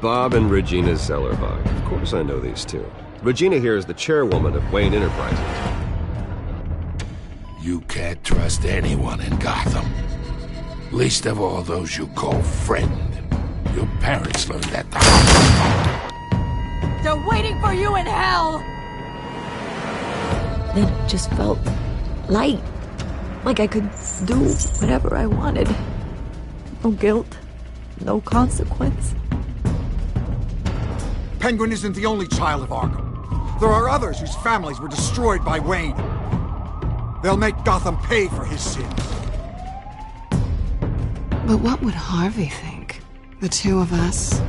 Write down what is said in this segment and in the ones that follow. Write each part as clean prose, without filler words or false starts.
Bob and Regina Zellerbach. Of course I know these two. Regina here is the chairwoman of Wayne Enterprises. You can't trust anyone in Gotham. Least of all those you call friend. Your parents learned that the hard way. They're waiting for you in hell! Then it just felt light. Like I could do whatever I wanted. No guilt, no consequence. Penguin isn't the only child of Arkham. There are others whose families were destroyed by Wayne. They'll make Gotham pay for his sins. But what would Harvey think? The two of us,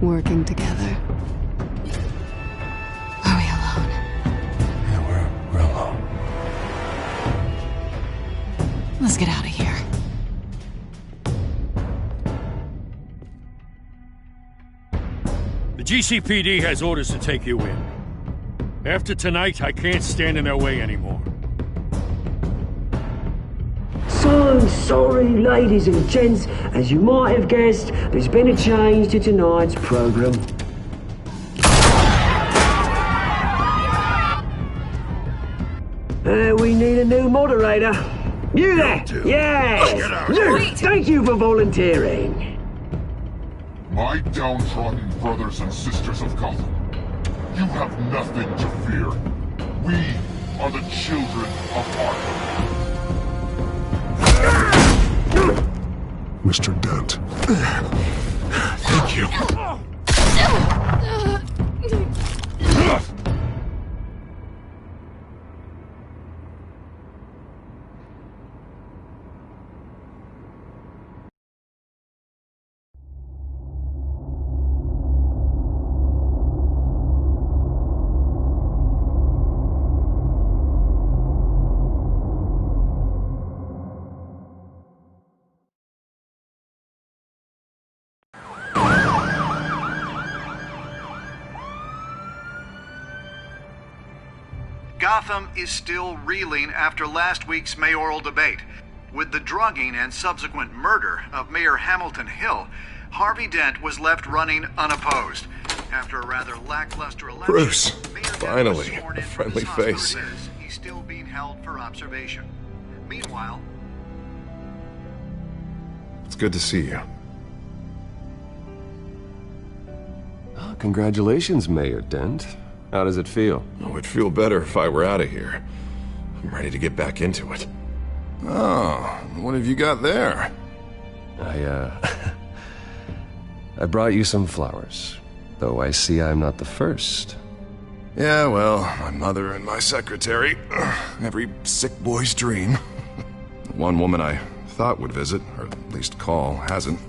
working together. Are we alone? Yeah, we're alone. Let's get out of here. The GCPD has orders to take you in. After tonight, I can't stand in their way anymore. So sorry, ladies and gents. As you might have guessed, there's been a change to tonight's program. We need a new moderator. You there? Yeah! Luke, thank you for volunteering. My downtrodden brothers and sisters of Gotham, you have nothing to fear. We are the children of Arkham. Mr. Dent. Thank you. Gotham is still reeling after last week's mayoral debate. With the drugging and subsequent murder of Mayor Hamilton Hill, Harvey Dent was left running unopposed. After a rather lackluster election, Bruce, Mayor Dent finally, was sworn in a from friendly his hospital face. bed. He's still being held for observation. Meanwhile, It's good to see you. Oh, congratulations, Mayor Dent. How does it feel? Oh, it'd feel better if I were out of here. I'm ready to get back into it. Oh, what have you got there? I brought you some flowers. Though I see I'm not the first. Yeah, well, my mother and my secretary. Every sick boy's dream. One woman I thought would visit, or at least call, hasn't.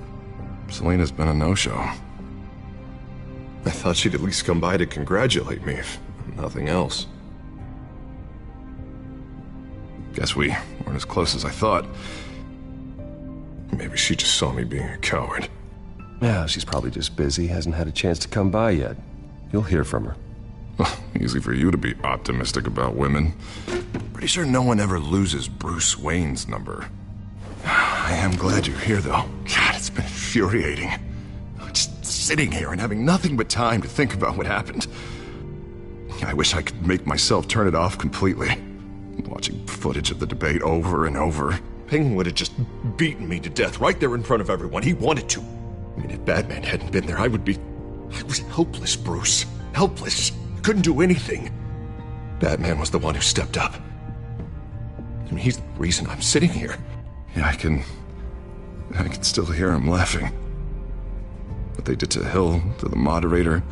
Selena's been a no-show. I thought she'd at least come by to congratulate me, if nothing else. Guess we weren't as close as I thought. Maybe she just saw me being a coward. Yeah, she's probably just busy, hasn't had a chance to come by yet. You'll hear from her. Well, easy for you to be optimistic about women. Pretty sure no one ever loses Bruce Wayne's number. I am glad you're here, though. God, it's been infuriating. Just sitting here and having nothing but time to think about what happened. I wish I could make myself turn it off completely. Watching footage of the debate over and over. Penguin would have just beaten me to death right there in front of everyone. He wanted to. I mean, if Batman hadn't been there, I was helpless, Bruce. Helpless. Couldn't do anything. Batman was the one who stepped up. I mean, he's the reason I'm sitting here. Yeah, I can still hear him laughing. What they did to Hill, to the moderator,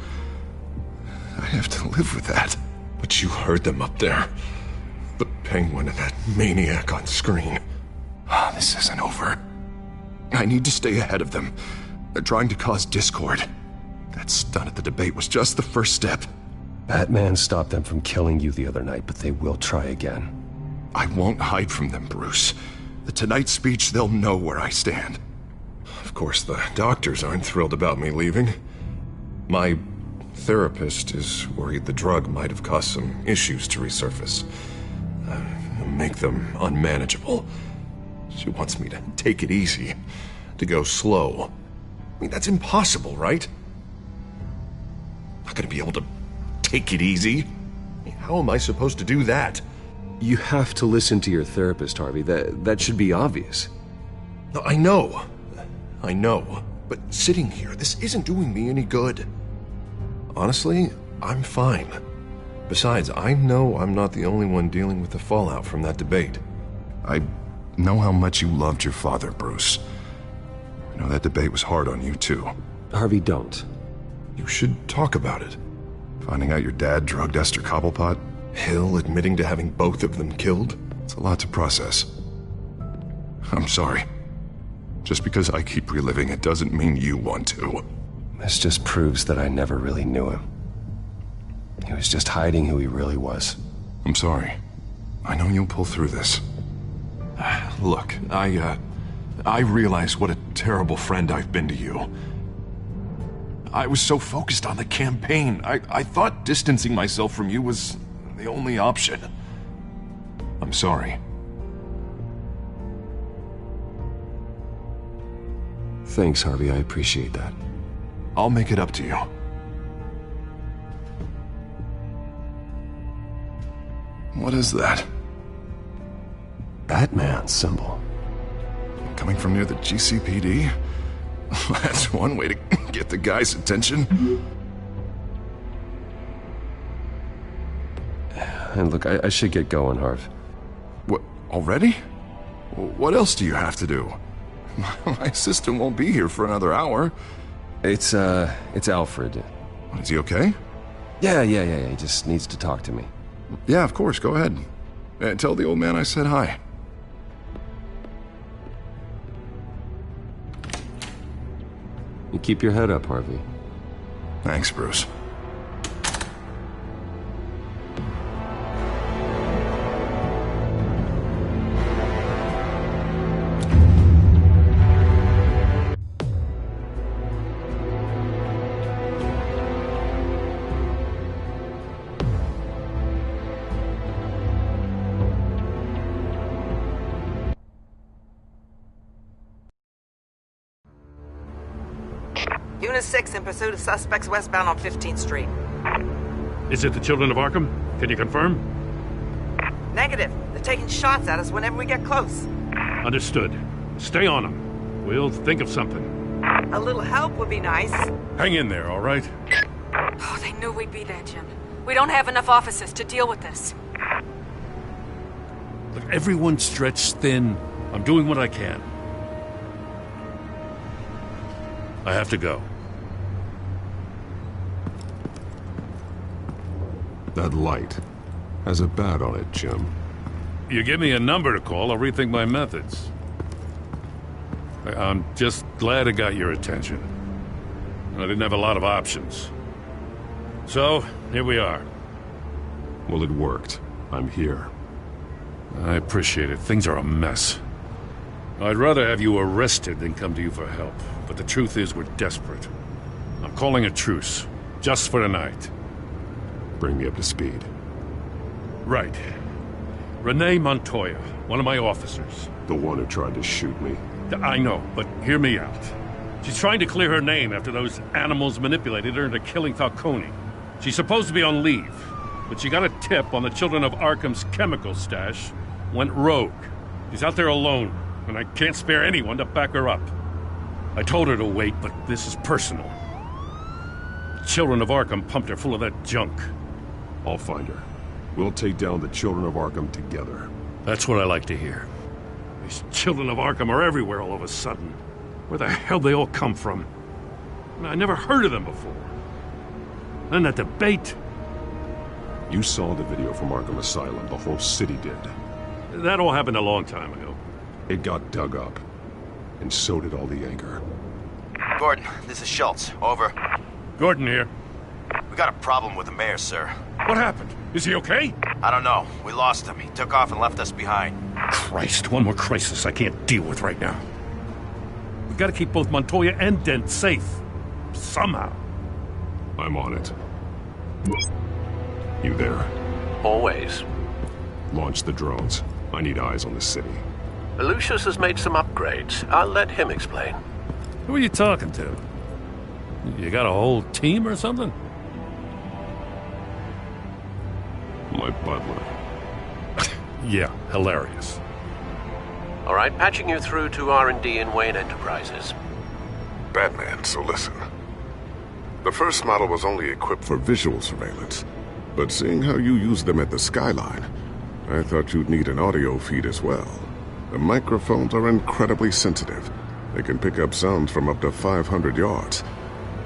I have to live with that. But you heard them up there. The Penguin and that maniac on screen. Oh, this isn't over. I need to stay ahead of them. They're trying to cause discord. That stunt at the debate was just the first step. Batman stopped them from killing you the other night, but they will try again. I won't hide from them, Bruce. The Tonight speech, they'll know where I stand. Of course, the doctors aren't thrilled about me leaving. My therapist is worried the drug might have caused some issues to resurface. Make them unmanageable. She wants me to take it easy, to go slow. I mean, that's impossible, right? not gonna be able to take it easy. How am I supposed to do that? You have to listen to your therapist, Harvey. That should be obvious. No, I know. But sitting here, this isn't doing me any good. Honestly, I'm fine. Besides, I know I'm not the only one dealing with the fallout from that debate. I know how much you loved your father, Bruce. I know that debate was hard on you, too. Harvey, don't. You should talk about it. Finding out your dad drugged Esther Cobblepot, Hill admitting to having both of them killed. It's a lot to process. I'm sorry. Just because I keep reliving it doesn't mean you want to. This just proves that I never really knew him. He was just hiding who he really was. I'm sorry. I know you'll pull through this. Look, I realize what a terrible friend I've been to you. I was so focused on the campaign. I thought distancing myself from you was the only option. I'm sorry. Thanks, Harvey. I appreciate that. I'll make it up to you. What is that? Batman symbol. Coming from near the GCPD? That's one way to get the guy's attention. And look, I should get going, Harv. What, already? What else do you have to do? My assistant won't be here for another hour. It's Alfred. Is he okay? Yeah. He just needs to talk to me. Yeah, of course. Go ahead. Tell the old man I said hi. You keep your head up, Harvey. Thanks, Bruce. Unit 6 in pursuit of suspects westbound on 15th Street. Is it the Children of Arkham? Can you confirm? Negative. They're taking shots at us whenever we get close. Understood. Stay on them. We'll think of something. A little help would be nice. Hang in there, all right? Oh, they knew we'd be there, Jim. We don't have enough officers to deal with this. Look, everyone's stretched thin. I'm doing what I can. I have to go. That light has a bat on it, Jim. You give me a number to call, I'll rethink my methods. I'm just glad it got your attention. I didn't have a lot of options. So, here we are. Well, it worked. I'm here. I appreciate it. Things are a mess. I'd rather have you arrested than come to you for help. But the truth is, we're desperate. I'm calling a truce. Just for tonight. Bring me up to speed. Right. Renee Montoya, one of my officers. The one who tried to shoot me. I know, but hear me out. She's trying to clear her name after those animals manipulated her into killing Falcone. She's supposed to be on leave, but she got a tip on the Children of Arkham's chemical stash, went rogue. She's out there alone, and I can't spare anyone to back her up. I told her to wait, but this is personal. The Children of Arkham pumped her full of that junk. I'll find her. We'll take down the Children of Arkham together. That's what I like to hear. These Children of Arkham are everywhere all of a sudden. Where the hell they all come from? I never heard of them before. And that debate. You saw the video from Arkham Asylum. The whole city did. That all happened a long time ago. It got dug up. And so did all the anger. Gordon, this is Schultz. Over. Gordon here. We got a problem with the mayor, sir. What happened? Is he okay? I don't know. We lost him. He took off and left us behind. Christ, one more crisis I can't deal with right now. We gotta keep both Montoya and Dent safe. Somehow. I'm on it. You there? Always. Launch the drones. I need eyes on the city. Lucius has made some upgrades. I'll let him explain. Who are you talking to? You got a whole team or something? My butler. Yeah, hilarious. All right, patching you through to R&D in Wayne Enterprises. Batman, so listen. The first model was only equipped for visual surveillance, but seeing how you use them at the Skyline, I thought you'd need an audio feed as well. The microphones are incredibly sensitive. They can pick up sounds from up to 500 yards.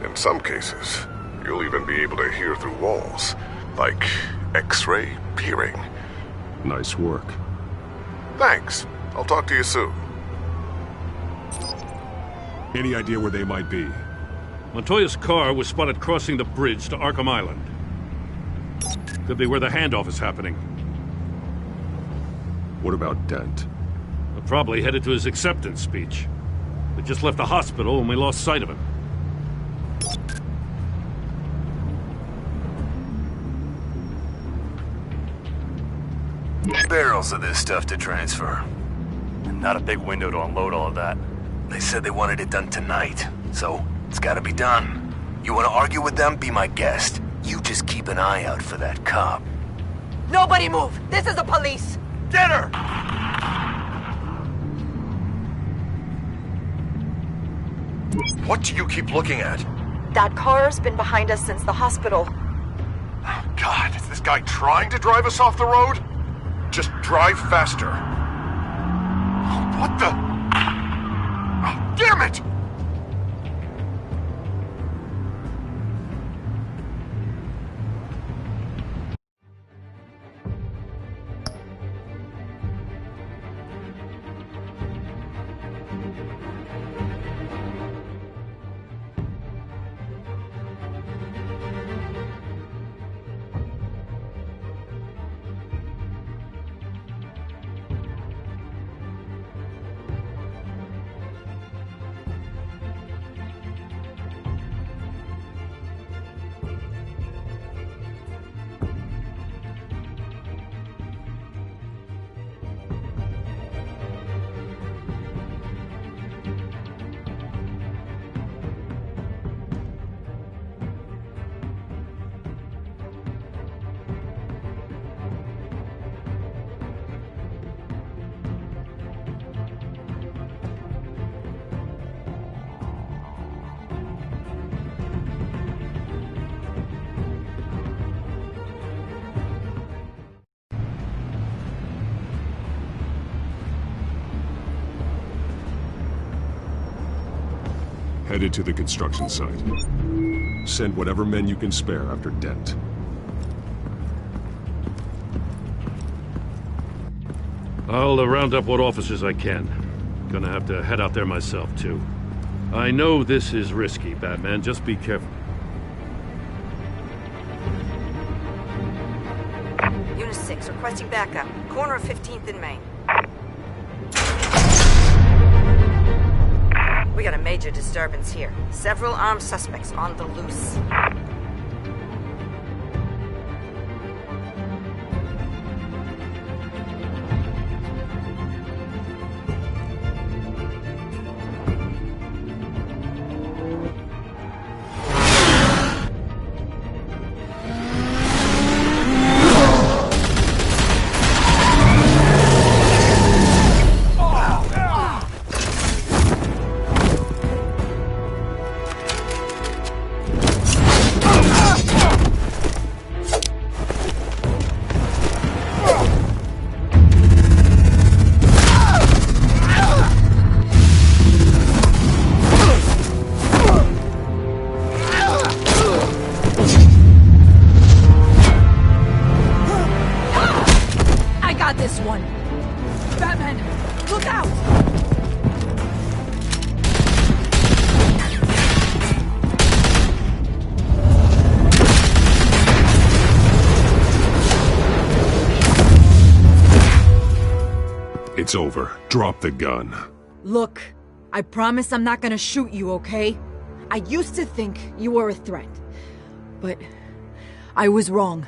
In some cases, you'll even be able to hear through walls, like X-ray peering. Nice work. Thanks. I'll talk to you soon. Any idea where they might be? Montoya's car was spotted crossing the bridge to Arkham Island. Could be where the handoff is happening. What about Dent? They're probably headed to his acceptance speech. They just left the hospital and we lost sight of him. Barrels of this stuff to transfer. And not a big window to unload all of that. They said they wanted it done tonight, so it's gotta be done. You wanna argue with them? Be my guest. You just keep an eye out for that cop. Nobody move! This is the police! Get her! What do you keep looking at? That car's been behind us since the hospital. God, is this guy trying to drive us off the road? Just drive faster. What the? Oh, damn it! Headed to the construction site. Send whatever men you can spare after Dent. I'll round up what officers I can. Gonna have to head out there myself, too. I know this is risky, Batman. Just be careful. Unit 6, requesting backup. Corner of 15th and Main. We got a major disturbance here. Several armed suspects on the loose. It's over. Drop the gun. Look, I promise I'm not gonna shoot you, okay? I used to think you were a threat. But I was wrong.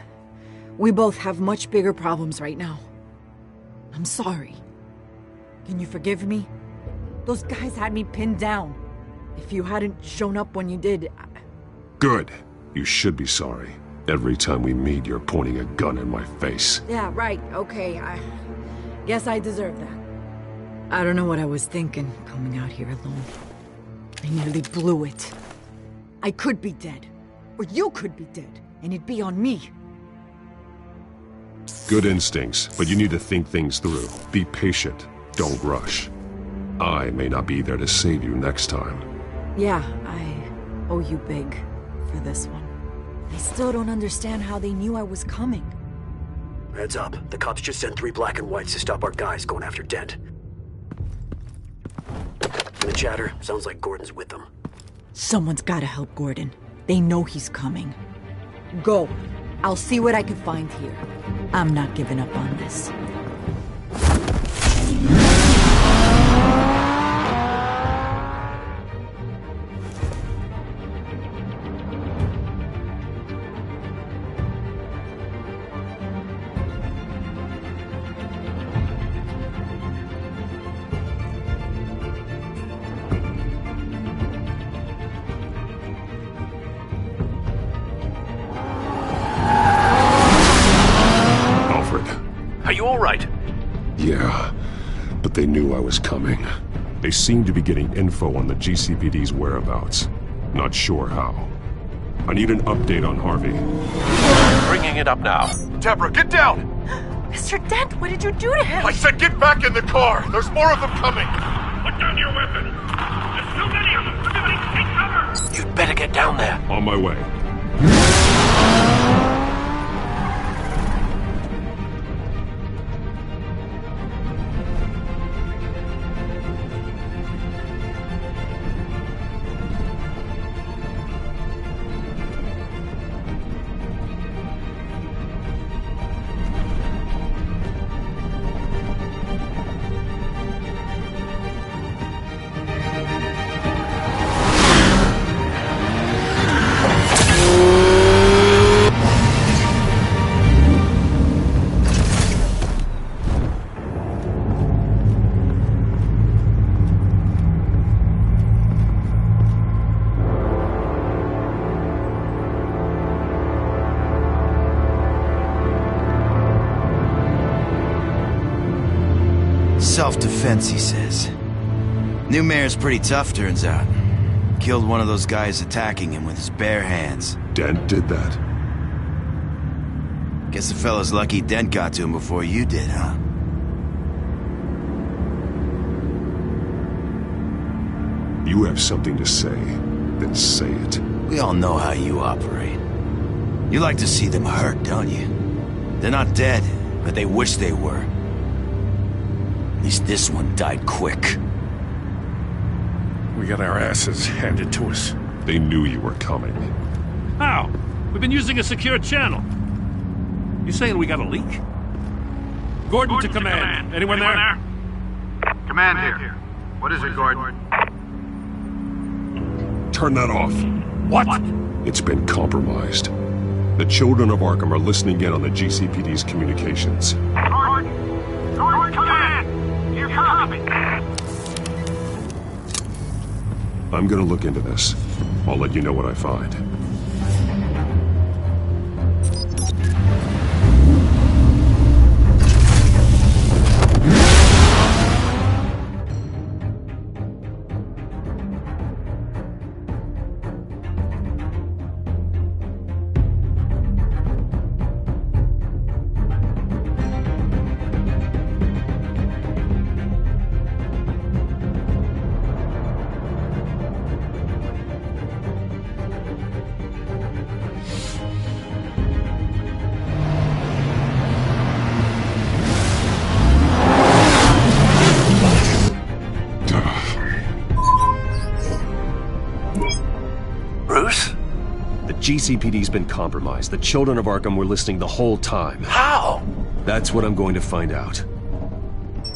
We both have much bigger problems right now. I'm sorry. Can you forgive me? Those guys had me pinned down. If you hadn't shown up when you did... Good. You should be sorry. Every time we meet, you're pointing a gun in my face. Yeah, right. Okay, I guess I deserve that. I don't know what I was thinking, coming out here alone. I nearly blew it. I could be dead. Or you could be dead, and it'd be on me. Good instincts, but you need to think things through. Be patient. Don't rush. I may not be there to save you next time. Yeah, I owe you big for this one. I still don't understand how they knew I was coming. Heads up. The cops just sent 3 black and whites to stop our guys going after Dent. And the chatter sounds like Gordon's with them. Someone's gotta help Gordon. They know he's coming. Go. I'll see what I can find here. I'm not giving up on this. Are you all right? Yeah, but they knew I was coming. They seemed to be getting info on the GCPD's whereabouts. Not sure how. I need an update on Harvey. Bringing it up now. Deborah, get down! Mr. Dent, what did you do to him? I said get back in the car! There's more of them coming! Put down your weapon! There's too many of them! Everybody take cover! You'd better get down there. On my way. Self-defense, he says. New mayor's pretty tough, turns out. Killed one of those guys attacking him with his bare hands. Dent did that? Guess the fella's lucky Dent got to him before you did, huh? You have something to say, then say it. We all know how you operate. You like to see them hurt, don't you? They're not dead, but they wish they were. At least this one died quick. We got our asses handed to us. They knew you were coming. How? We've been using a secure channel. You saying we got a leak? Gordon to command. Anyone there? Command here. What is it, Gordon? Turn that off. What? It's been compromised. The children of Arkham are listening in on the GCPD's communications. Gordon, command! You copy? I'm gonna look into this. I'll let you know what I find. GCPD's been compromised. The children of Arkham were listening the whole time. How? That's what I'm going to find out.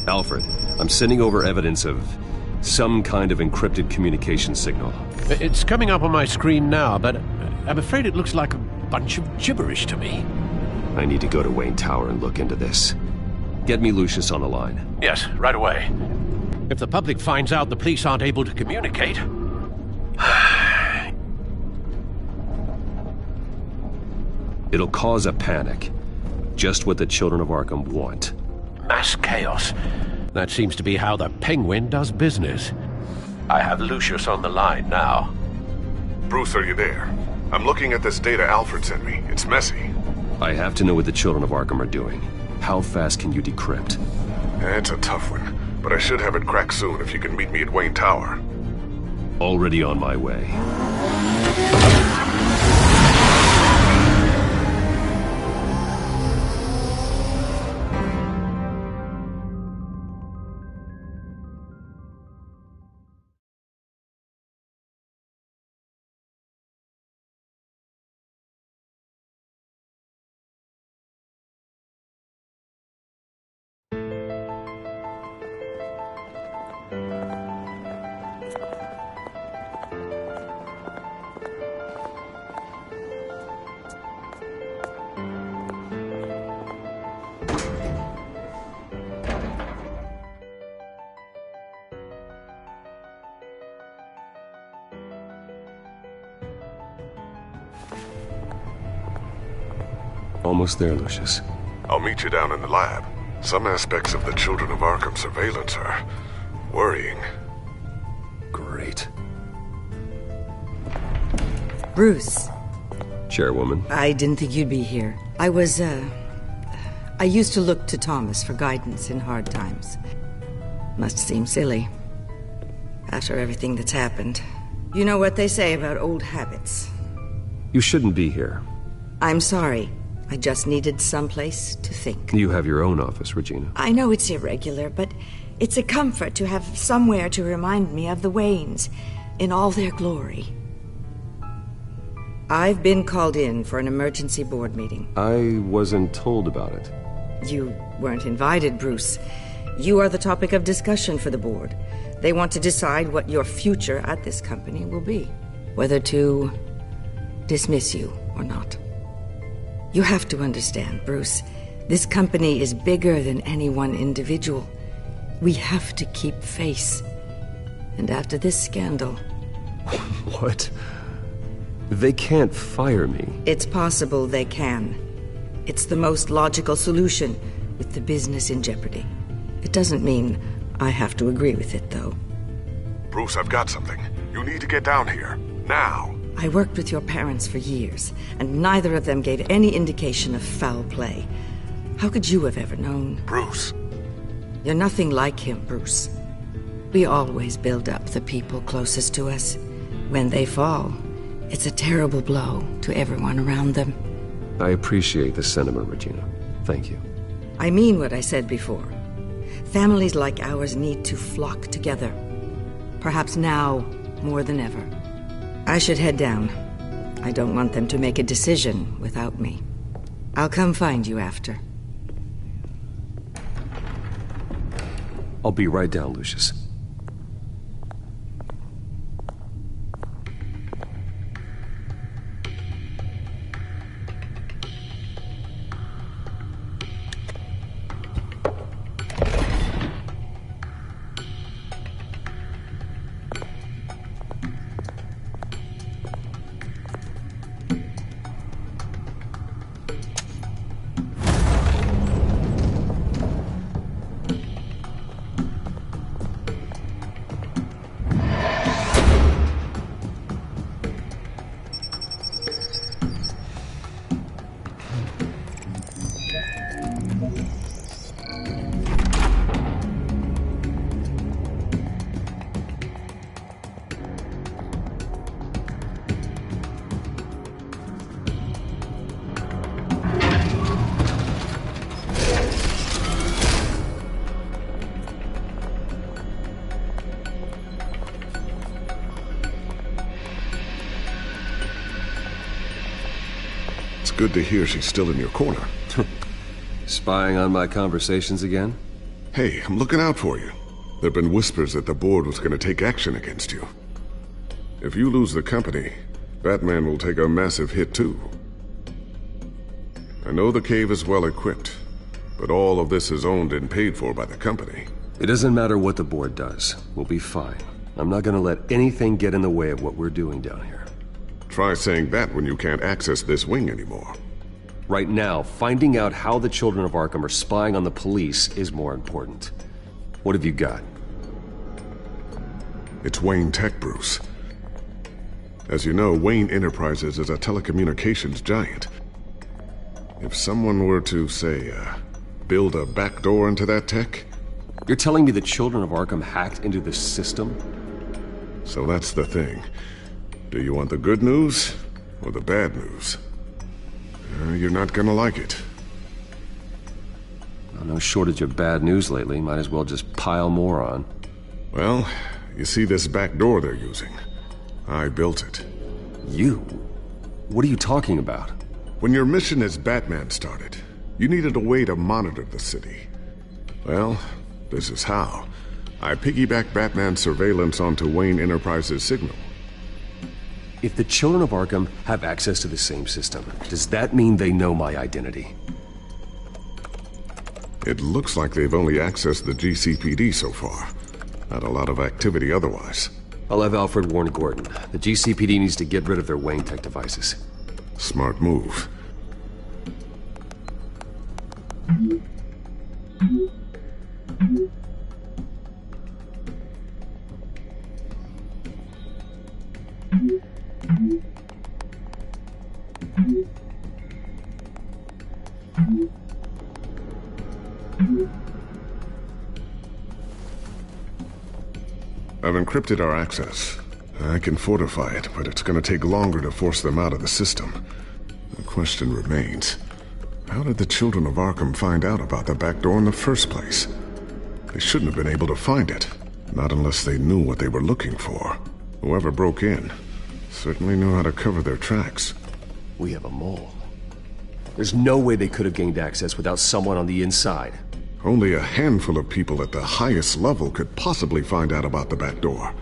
Alfred, I'm sending over evidence of some kind of encrypted communication signal. It's coming up on my screen now, but I'm afraid it looks like a bunch of gibberish to me. I need to go to Wayne Tower and look into this. Get me Lucius on the line. Yes, right away. If the public finds out the police aren't able to communicate... It'll cause a panic. Just what the children of Arkham want. Mass chaos. That seems to be how the Penguin does business. I have Lucius on the line now. Bruce, are you there? I'm looking at this data Alfred sent me. It's messy. I have to know what the children of Arkham are doing. How fast can you decrypt? It's a tough one, but I should have it cracked soon if you can meet me at Wayne Tower. Already on my way. Almost there, Lucius. I'll meet you down in the lab. Some aspects of the Children of Arkham surveillance are worrying. Great. Bruce. Chairwoman. I didn't think you'd be here. I used to look to Thomas for guidance in hard times. Must seem silly. After everything that's happened. You know what they say about old habits. You shouldn't be here. I'm sorry. I just needed someplace to think. You have your own office, Regina. I know it's irregular, but it's a comfort to have somewhere to remind me of the Waynes in all their glory. I've been called in for an emergency board meeting. I wasn't told about it. You weren't invited, Bruce. You are the topic of discussion for the board. They want to decide what your future at this company will be. Whether to dismiss you or not. You have to understand, Bruce. This company is bigger than any one individual. We have to keep face. And after this scandal... What? They can't fire me. It's possible they can. It's the most logical solution with the business in jeopardy. It doesn't mean I have to agree with it, though. Bruce, I've got something. You need to get down here. Now. I worked with your parents for years, and neither of them gave any indication of foul play. How could you have ever known? Bruce. You're nothing like him, Bruce. We always build up the people closest to us. When they fall, it's a terrible blow to everyone around them. I appreciate the sentiment, Regina. Thank you. I mean what I said before. Families like ours need to flock together. Perhaps now more than ever. I should head down. I don't want them to make a decision without me. I'll come find you after. I'll be right down, Lucius. Good to hear she's still in your corner. Spying on my conversations again? Hey, I'm looking out for you. There've been whispers that the board was going to take action against you. If you lose the company, Batman will take a massive hit too. I know the cave is well equipped, but all of this is owned and paid for by the company. It doesn't matter what the board does. We'll be fine. I'm not going to let anything get in the way of what we're doing down here. Try saying that when you can't access this wing anymore. Right now, finding out how the children of Arkham are spying on the police is more important. What have you got? It's Wayne Tech, Bruce. As you know, Wayne Enterprises is a telecommunications giant. If someone were to, say, build a backdoor into that tech... You're telling me the children of Arkham hacked into this system? So that's the thing. Do you want the good news or the bad news? You're not gonna like it. Well, no shortage of bad news lately. Might as well just pile more on. Well, you see this back door they're using? I built it. You? What are you talking about? When your mission as Batman started, you needed a way to monitor the city. Well, this is how. I piggybacked Batman's surveillance onto Wayne Enterprises' signal. If the children of Arkham have access to the same system, does that mean they know my identity? It looks like they've only accessed the GCPD so far. Not a lot of activity otherwise. I'll have Alfred warn Gordon. The GCPD needs to get rid of their Wayne Tech devices. Smart move. I've encrypted our access. I can fortify it, but it's gonna take longer to force them out of the system. The question remains, how did the children of Arkham find out about the back door in the first place? They shouldn't have been able to find it. Not unless they knew what they were looking for. Whoever broke in certainly knew how to cover their tracks. We have a mole. There's no way they could have gained access without someone on the inside. Only a handful of people at the highest level could possibly find out about the back door.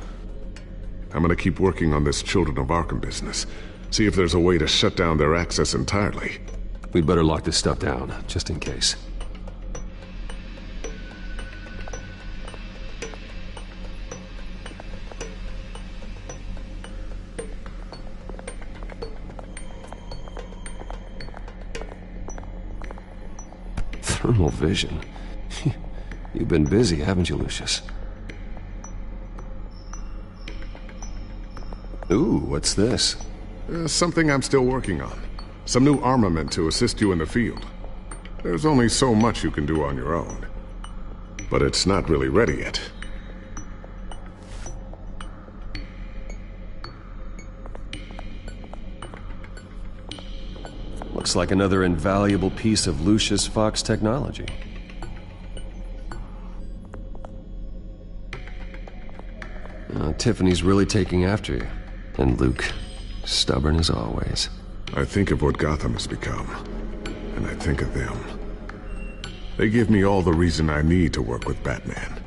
I'm gonna keep working on this Children of Arkham business. See if there's a way to shut down their access entirely. We'd better lock this stuff down, just in case. Thermal vision. You've been busy, haven't you, Lucius? Ooh, what's this? Something I'm still working on. Some new armament to assist you in the field. There's only so much you can do on your own. But it's not really ready yet. Looks like another invaluable piece of Lucius Fox technology. Tiffany's really taking after you. And Luke, stubborn as always. I think of what Gotham has become, and I think of them. They give me all the reason I need to work with Batman.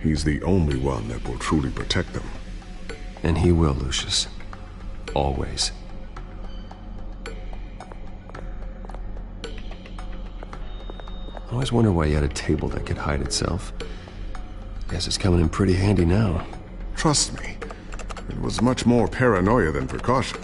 He's the only one that will truly protect them. And he will, Lucius. Always. I always wonder why you had a table that could hide itself. Guess it's coming in pretty handy now. Trust me, it was much more paranoia than precaution.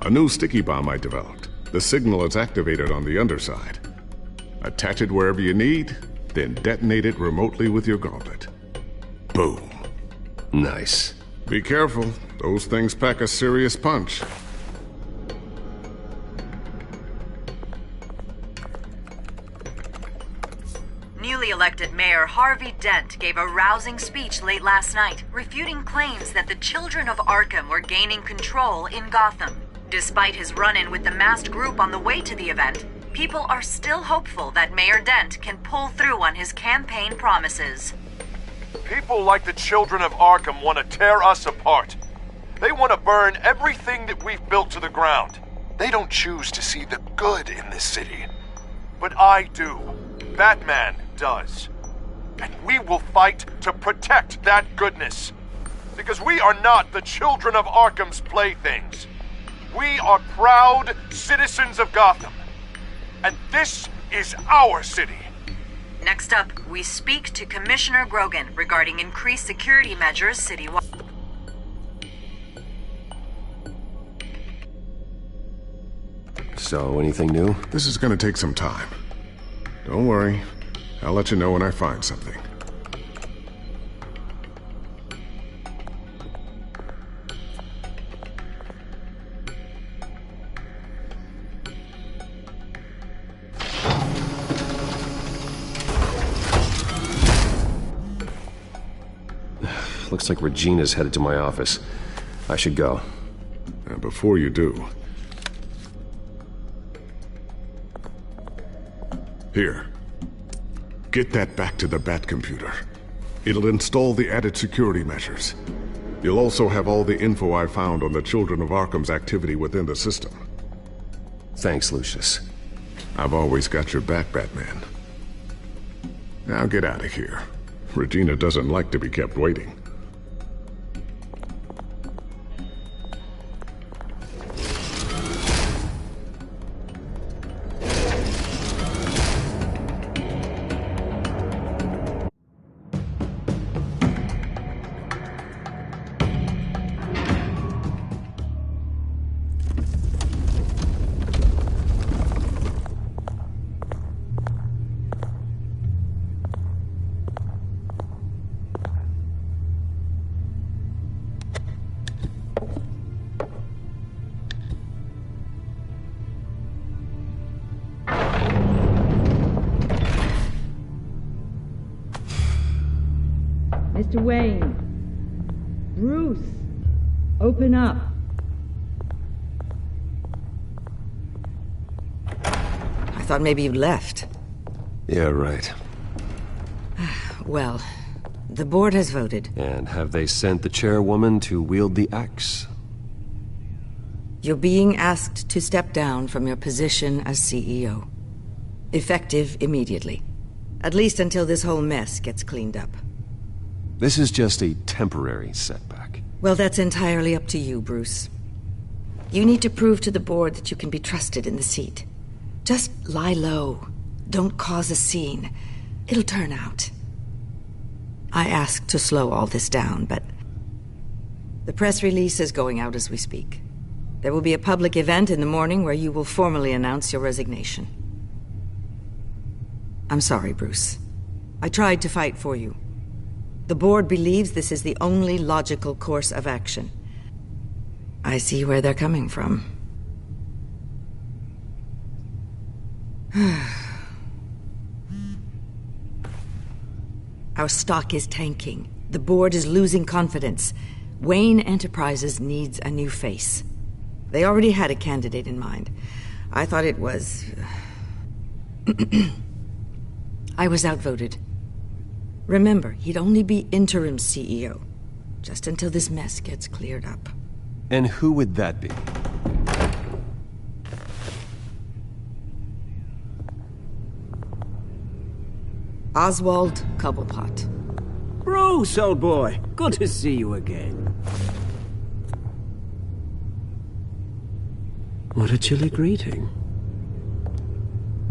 A new sticky bomb I developed. The signal is activated on the underside. Attach it wherever you need, then detonate it remotely with your gauntlet. Boom. Nice. Be careful. Those things pack a serious punch. Newly elected Mayor Harvey Dent gave a rousing speech late last night, refuting claims that the children of Arkham were gaining control in Gotham. Despite his run-in with the masked group on the way to the event, people are still hopeful that Mayor Dent can pull through on his campaign promises. People like the children of Arkham want to tear us apart. They want to burn everything that we've built to the ground. They don't choose to see the good in this city. But I do. Batman does. And we will fight to protect that goodness. Because we are not the children of Arkham's playthings. We are proud citizens of Gotham. And this is our city. Next up, we speak to Commissioner Grogan regarding increased security measures citywide. So, anything new? This is gonna take some time. Don't worry. I'll let you know when I find something. Looks like Regina's headed to my office. I should go. And before you do... Here. Get that back to the Bat computer. It'll install the added security measures. You'll also have all the info I found on the Children of Arkham's activity within the system. Thanks, Lucius. I've always got your back, Batman. Now get out of here. Regina doesn't like to be kept waiting. Mr. Wayne. Bruce. Open up. I thought maybe you'd left. Yeah, right. Well, the board has voted. And have they sent the chairwoman to wield the axe? You're being asked to step down from your position as CEO. Effective immediately. At least until this whole mess gets cleaned up. This is just a temporary setback. Well, that's entirely up to you, Bruce. You need to prove to the board that you can be trusted in the seat. Just lie low. Don't cause a scene. It'll turn out. I asked to slow all this down, but the press release is going out as we speak. There will be a public event in the morning where you will formally announce your resignation. I'm sorry, Bruce. I tried to fight for you. The board believes this is the only logical course of action. I see where they're coming from. Our stock is tanking. The board is losing confidence. Wayne Enterprises needs a new face. They already had a candidate in mind. I thought it was... I was outvoted. Remember, he'd only be interim CEO, just until this mess gets cleared up. And who would that be? Oswald Cobblepot. Bruce, old boy. Good to see you again. What a chilly greeting.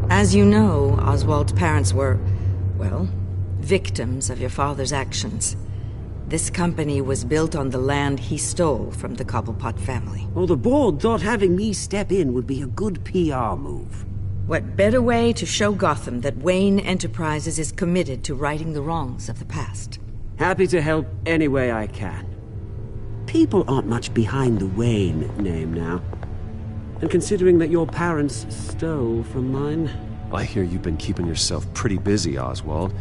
As you know, Oswald's parents were, well, victims of your father's actions. This company was built on the land he stole from the Cobblepot family. Well, the board thought having me step in would be a good PR move. What better way to show Gotham that Wayne Enterprises is committed to righting the wrongs of the past? Happy to help any way I can. People aren't much behind the Wayne name now. And considering that your parents stole from mine... I hear you've been keeping yourself pretty busy, Oswald.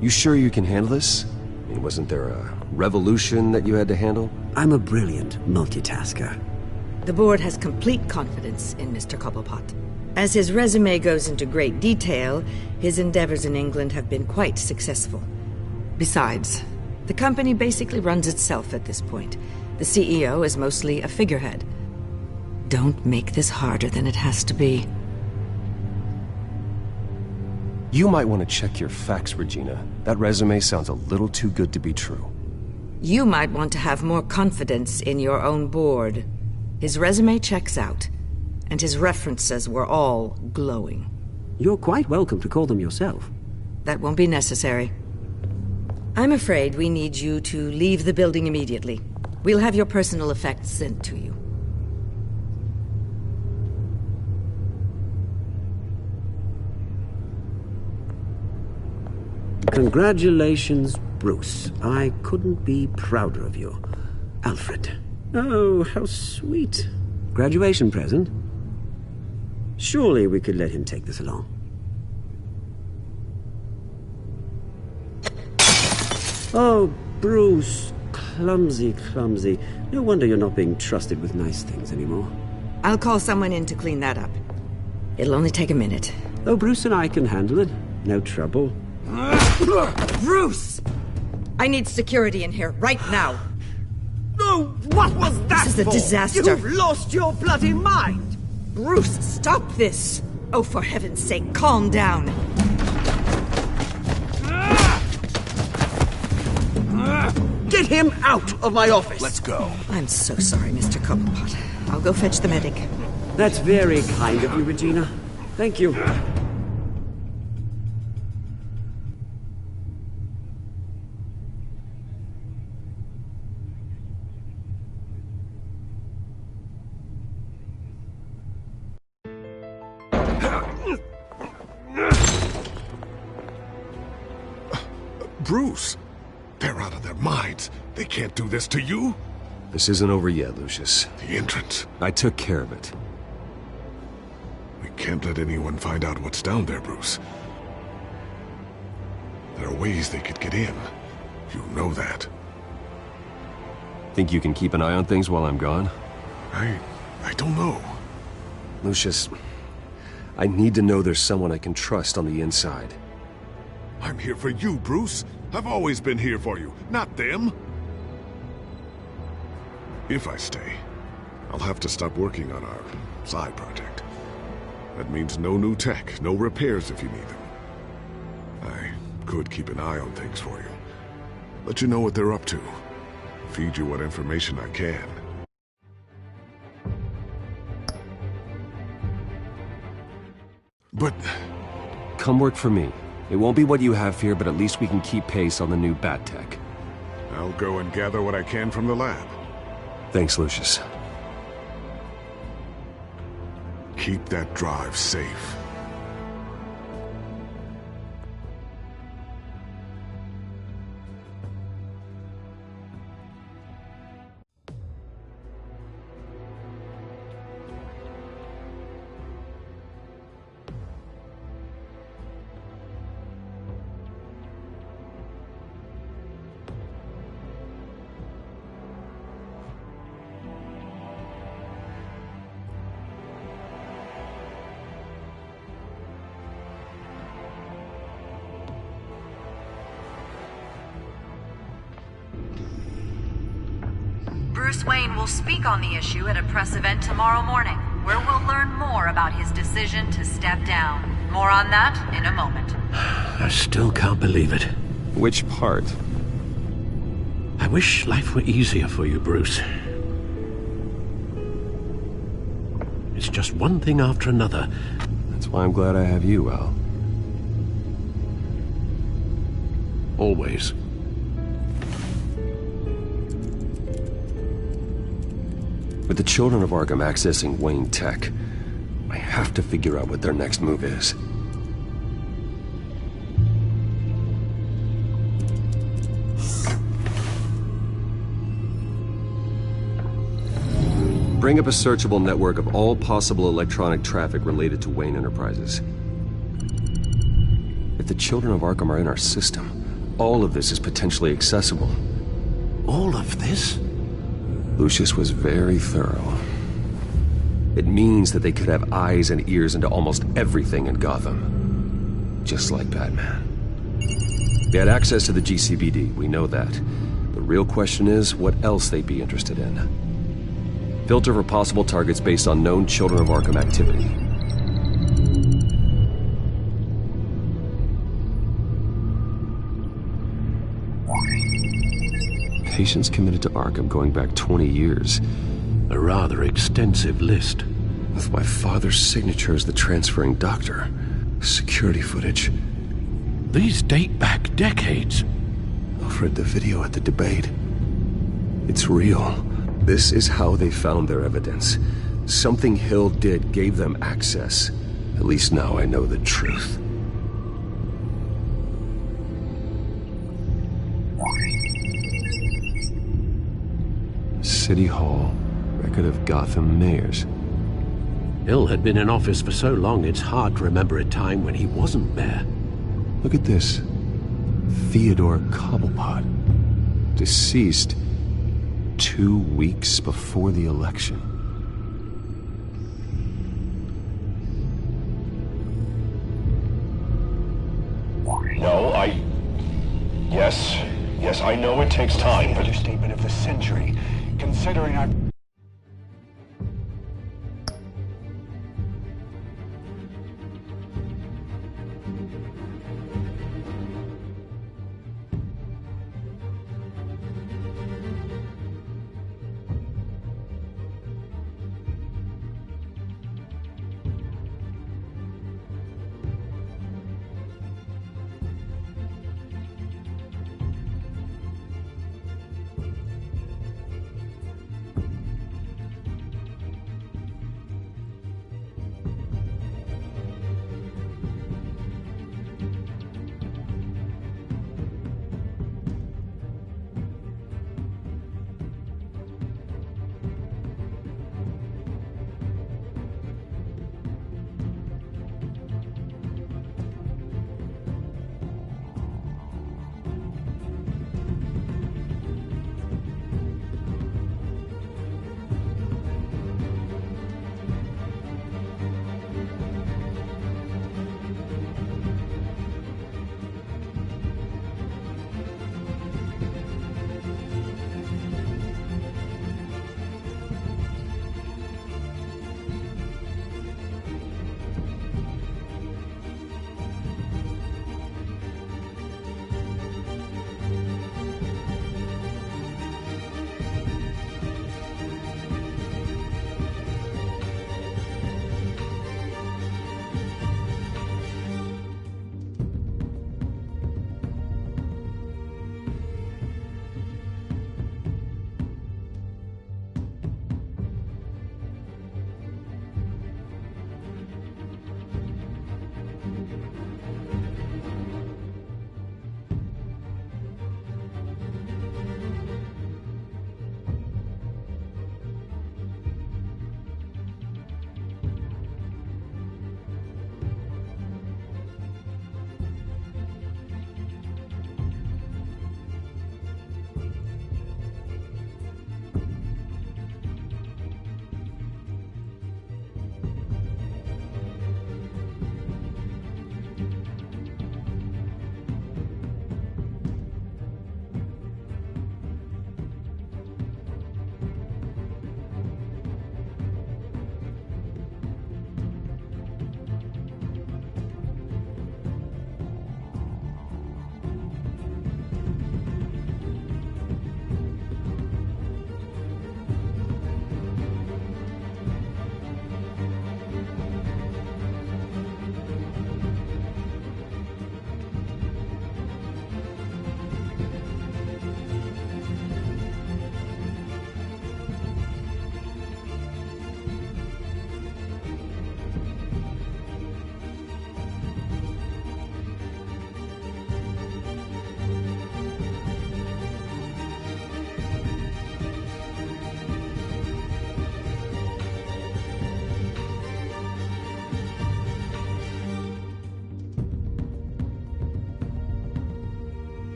You sure you can handle this? I mean, wasn't there a revolution that you had to handle? I'm a brilliant multitasker. The board has complete confidence in Mr. Cobblepot. As his resume goes into great detail, his endeavors in England have been quite successful. Besides, the company basically runs itself at this point. The CEO is mostly a figurehead. Don't make this harder than it has to be. You might want to check your facts, Regina. That resume sounds a little too good to be true. You might want to have more confidence in your own board. His resume checks out, and his references were all glowing. You're quite welcome to call them yourself. That won't be necessary. I'm afraid we need you to leave the building immediately. We'll have your personal effects sent to you. Congratulations, Bruce. I couldn't be prouder of you. Alfred. Oh, how sweet. Graduation present? Surely we could let him take this along. Oh, Bruce. Clumsy, clumsy. No wonder you're not being trusted with nice things anymore. I'll call someone in to clean that up. It'll only take a minute. Oh, Bruce and I can handle it. No trouble. Bruce! I need security in here, right now. No, what was that This is a for? disaster. You've lost your bloody mind! Bruce, stop this! Oh, for heaven's sake, calm down. Get him out of my office! Let's go. I'm so sorry, Mr. Cobblepot. I'll go fetch the medic. That's very kind of you, Regina. Thank you. Bruce, they're out of their minds. They can't do this to you. This isn't over yet, Lucius. The entrance. I took care of it. We can't let anyone find out what's down there, Bruce. There are ways they could get in. You know that. Think you can keep an eye on things while I'm gone? I don't know. Lucius, I need to know there's someone I can trust on the inside. I'm here for you, Bruce. I've always been here for you, not them. If I stay, I'll have to stop working on our side project. That means no new tech, no repairs if you need them. I could keep an eye on things for you. Let you know what they're up to. Feed you what information I can. But... Come work for me. It won't be what you have here, but at least we can keep pace on the new bat tech. I'll go and gather what I can from the lab. Thanks, Lucius. Keep that drive safe. Bruce Wayne will speak on the issue at a press event tomorrow morning, where we'll learn more about his decision to step down. More on that in a moment. I still can't believe it. Which part? I wish life were easier for you, Bruce. It's just one thing after another. That's why I'm glad I have you, Al. Always. With the children of Arkham accessing Wayne Tech, I have to figure out what their next move is. Bring up a searchable network of all possible electronic traffic related to Wayne Enterprises. If the children of Arkham are in our system, all of this is potentially accessible. All of this? Lucius was very thorough. It means that they could have eyes and ears into almost everything in Gotham. Just like Batman. They had access to the GCPD, we know that. The real question is, what else they'd be interested in. Filter for possible targets based on known Children of Arkham activity. Patients committed to Arkham going back 20 years. A rather extensive list. With my father's signature as the transferring doctor. Security footage. These date back decades. Alfred, the video at the debate. It's real. This is how they found their evidence. Something Hill did gave them access. At least now I know the truth. City Hall. Record of Gotham mayors. Hill had been in office for so long it's hard to remember a time when he wasn't mayor. Look at this. Theodore Cobblepot. Deceased 2 weeks before the election. No, Yes, I know it takes time, but... Understatement of the century, considering our...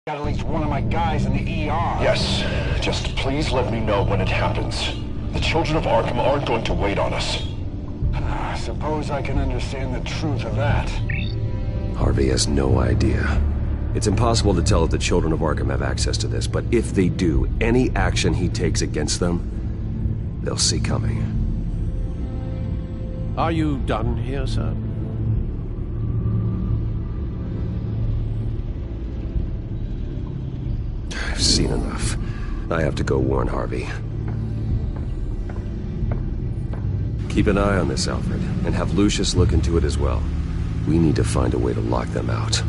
Got at least one of my guys in the ER. Yes, just please let me know when it happens. The children of Arkham aren't going to wait on us. I suppose I can understand the truth of that. Harvey has no idea. It's impossible to tell if the children of Arkham have access to this, but if they do, any action he takes against them, they'll see coming. Are you done here, sir? I've seen enough. I have to go warn Harvey. Keep an eye on this, Alfred, and have Lucius look into it as well. We need to find a way to lock them out.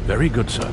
Very good, sir.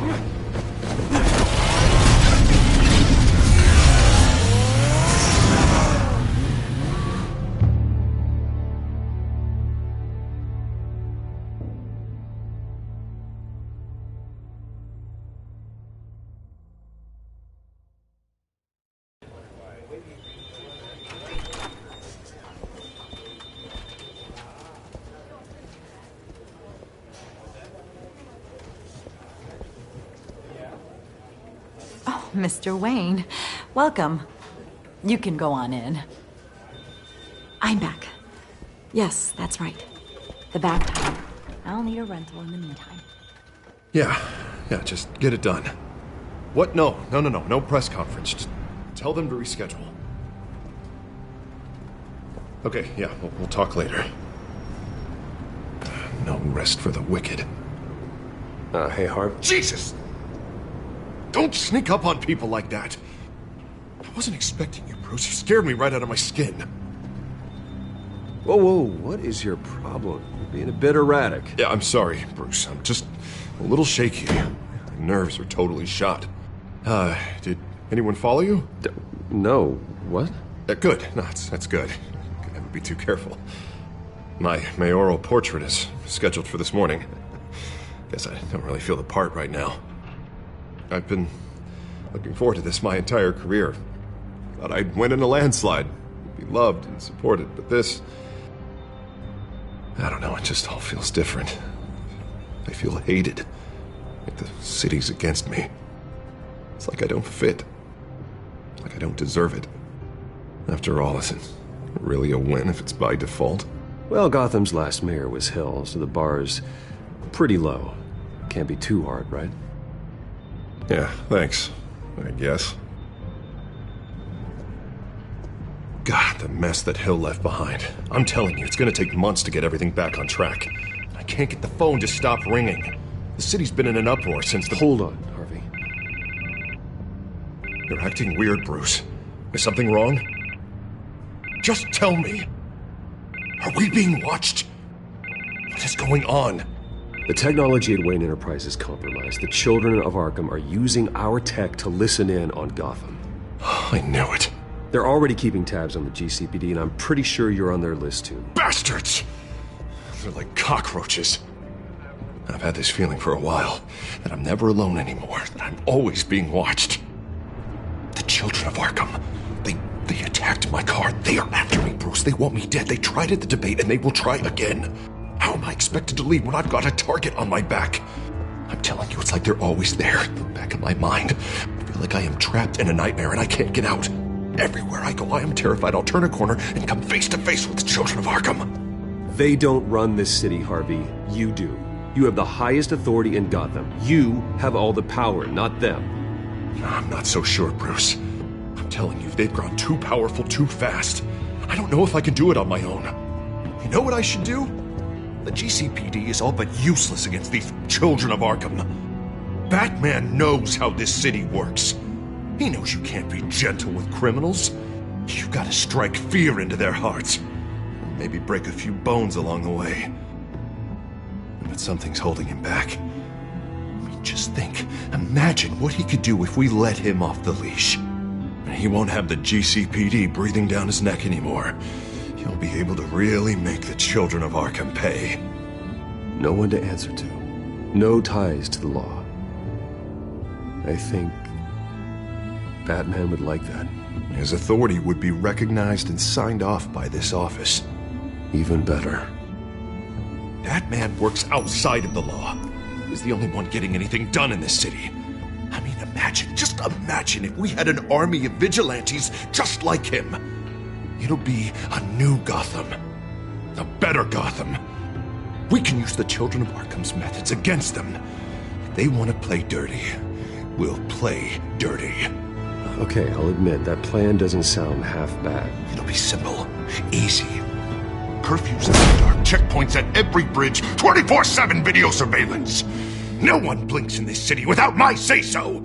Mr. Wayne, welcome. You can go on in. I'm back. Yes, that's right. The back time. I'll need a rental in the meantime. Yeah, just get it done. What? No press conference. Just tell them to reschedule. Okay, yeah, we'll talk later. No rest for the wicked. Hey, Harv. Jesus! Don't sneak up on people like that. I wasn't expecting you, Bruce. You scared me right out of my skin. Whoa, what is your problem? You're being a bit erratic. Yeah, I'm sorry, Bruce. I'm just a little shaky. My nerves are totally shot. Did anyone follow you? No. What? Good. No, that's good. Could never be too careful. My mayoral portrait is scheduled for this morning. Guess I don't really feel the part right now. I've been looking forward to this my entire career. Thought I'd win in a landslide, be loved and supported, but this... I don't know, it just all feels different. I feel hated, like the city's against me. It's like I don't fit, like I don't deserve it. After all, is it really a win if it's by default? Well, Gotham's last mayor was Hill, so the bar's pretty low. Can't be too hard, right? Yeah, thanks, I guess. God, the mess that Hill left behind. I'm telling you, it's gonna take months to get everything back on track. I can't get the phone to stop ringing. The city's been in an uproar since the... Hold on, Harvey. You're acting weird, Bruce. Is something wrong? Just tell me. Are we being watched? What is going on? The technology at Wayne Enterprise is compromised. The children of Arkham are using our tech to listen in on Gotham. I knew it. They're already keeping tabs on the GCPD, and I'm pretty sure you're on their list, too. Bastards! They're like cockroaches. I've had this feeling for a while, that I'm never alone anymore, that I'm always being watched. The children of Arkham, they attacked my car. They are after me, Bruce. They want me dead. They tried at the debate, and they will try again. How am I expected to leave when I've got a target on my back? I'm telling you, it's like they're always there, in the back of my mind. I feel like I am trapped in a nightmare and I can't get out. Everywhere I go, I am terrified I'll turn a corner and come face to face with the children of Arkham. They don't run this city, Harvey. You do. You have the highest authority in Gotham. You have all the power, not them. I'm not so sure, Bruce. I'm telling you, they've grown too powerful too fast. I don't know if I can do it on my own. You know what I should do? The GCPD is all but useless against these children of Arkham. Batman knows how this city works. He knows you can't be gentle with criminals. You've got to strike fear into their hearts. Maybe break a few bones along the way. But something's holding him back. I mean, just think. Imagine what he could do if we let him off the leash. He won't have the GCPD breathing down his neck anymore. He'll be able to really make the children of Arkham pay. No one to answer to. No ties to the law. I think Batman would like that. His authority would be recognized and signed off by this office. Even better. Batman works outside of the law. is the only one getting anything done in this city. I mean, just imagine if we had an army of vigilantes just like him. It'll be a new Gotham. A better Gotham. We can use the Children of Arkham's methods against them. If they want to play dirty, we'll play dirty. Okay, I'll admit, that plan doesn't sound half bad. It'll be simple, easy. Curfews in the dark, checkpoints at every bridge, 24/7 video surveillance. No one blinks in this city without my say-so!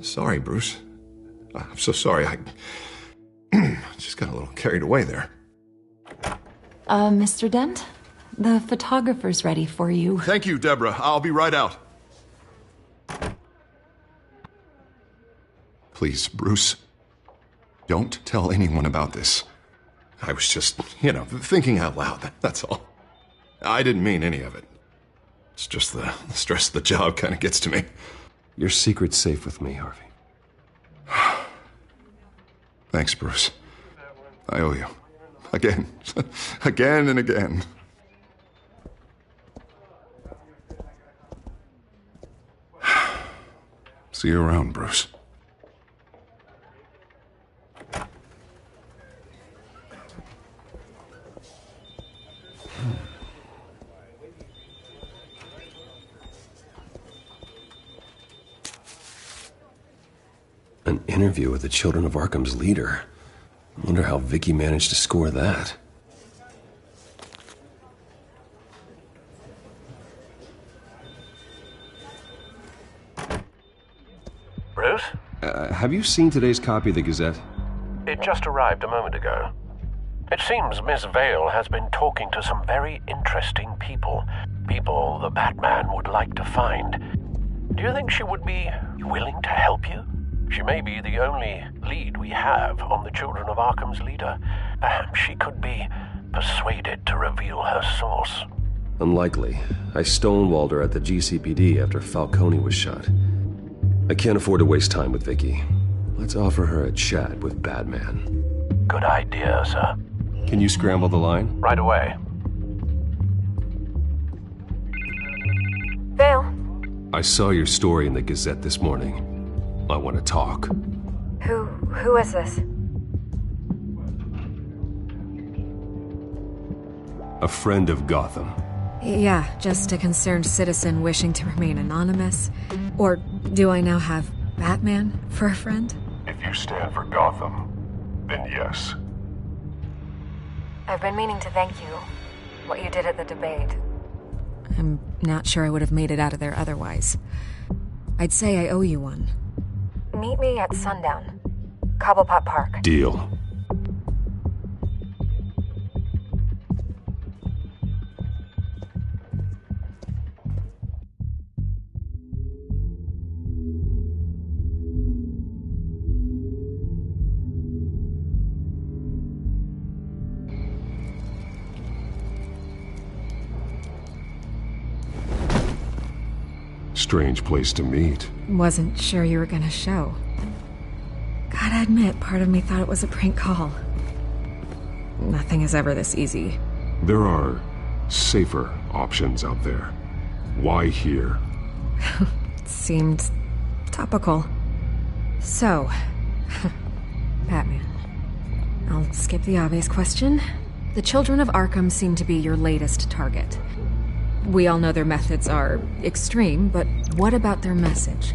Sorry, Bruce. I'm so sorry. I just got a little carried away there. Mr. Dent? The photographer's ready for you. Thank you, Deborah. I'll be right out. Please, Bruce, don't tell anyone about this. I was just, thinking out loud. That's all. I didn't mean any of it. It's just the stress of the job kind of gets to me. Your secret's safe with me, Harvey. Thanks, Bruce. I owe you. Again. Again and again. See you around, Bruce. An interview with the Children of Arkham's leader. I wonder how Vicky managed to score that. Bruce? Have you seen today's copy of the Gazette? It just arrived a moment ago. It seems Miss Vale has been talking to some very interesting people. People the Batman would like to find. Do you think she would be willing to help you? She may be the only lead we have on the Children of Arkham's leader. Perhaps she could be persuaded to reveal her source. Unlikely. I stonewalled her at the GCPD after Falcone was shot. I can't afford to waste time with Vicky. Let's offer her a chat with Batman. Good idea, sir. Can you scramble the line? Right away. Vale. I saw your story in the Gazette this morning. I want to talk. Who is this? A friend of Gotham. Yeah, just a concerned citizen wishing to remain anonymous. Or do I now have Batman for a friend? If you stand for Gotham, then yes. I've been meaning to thank you. What you did at the debate. I'm not sure I would have made it out of there otherwise. I'd say I owe you one. Meet me at sundown. Cobblepot Park. Deal. Strange place to meet. Wasn't sure you were gonna show. Gotta admit, part of me thought it was a prank call. Nothing is ever this easy. There are safer options out there. Why here? Seemed topical. So, Batman. I'll skip the obvious question. The Children of Arkham seem to be your latest target. We all know their methods are extreme, but what about their message?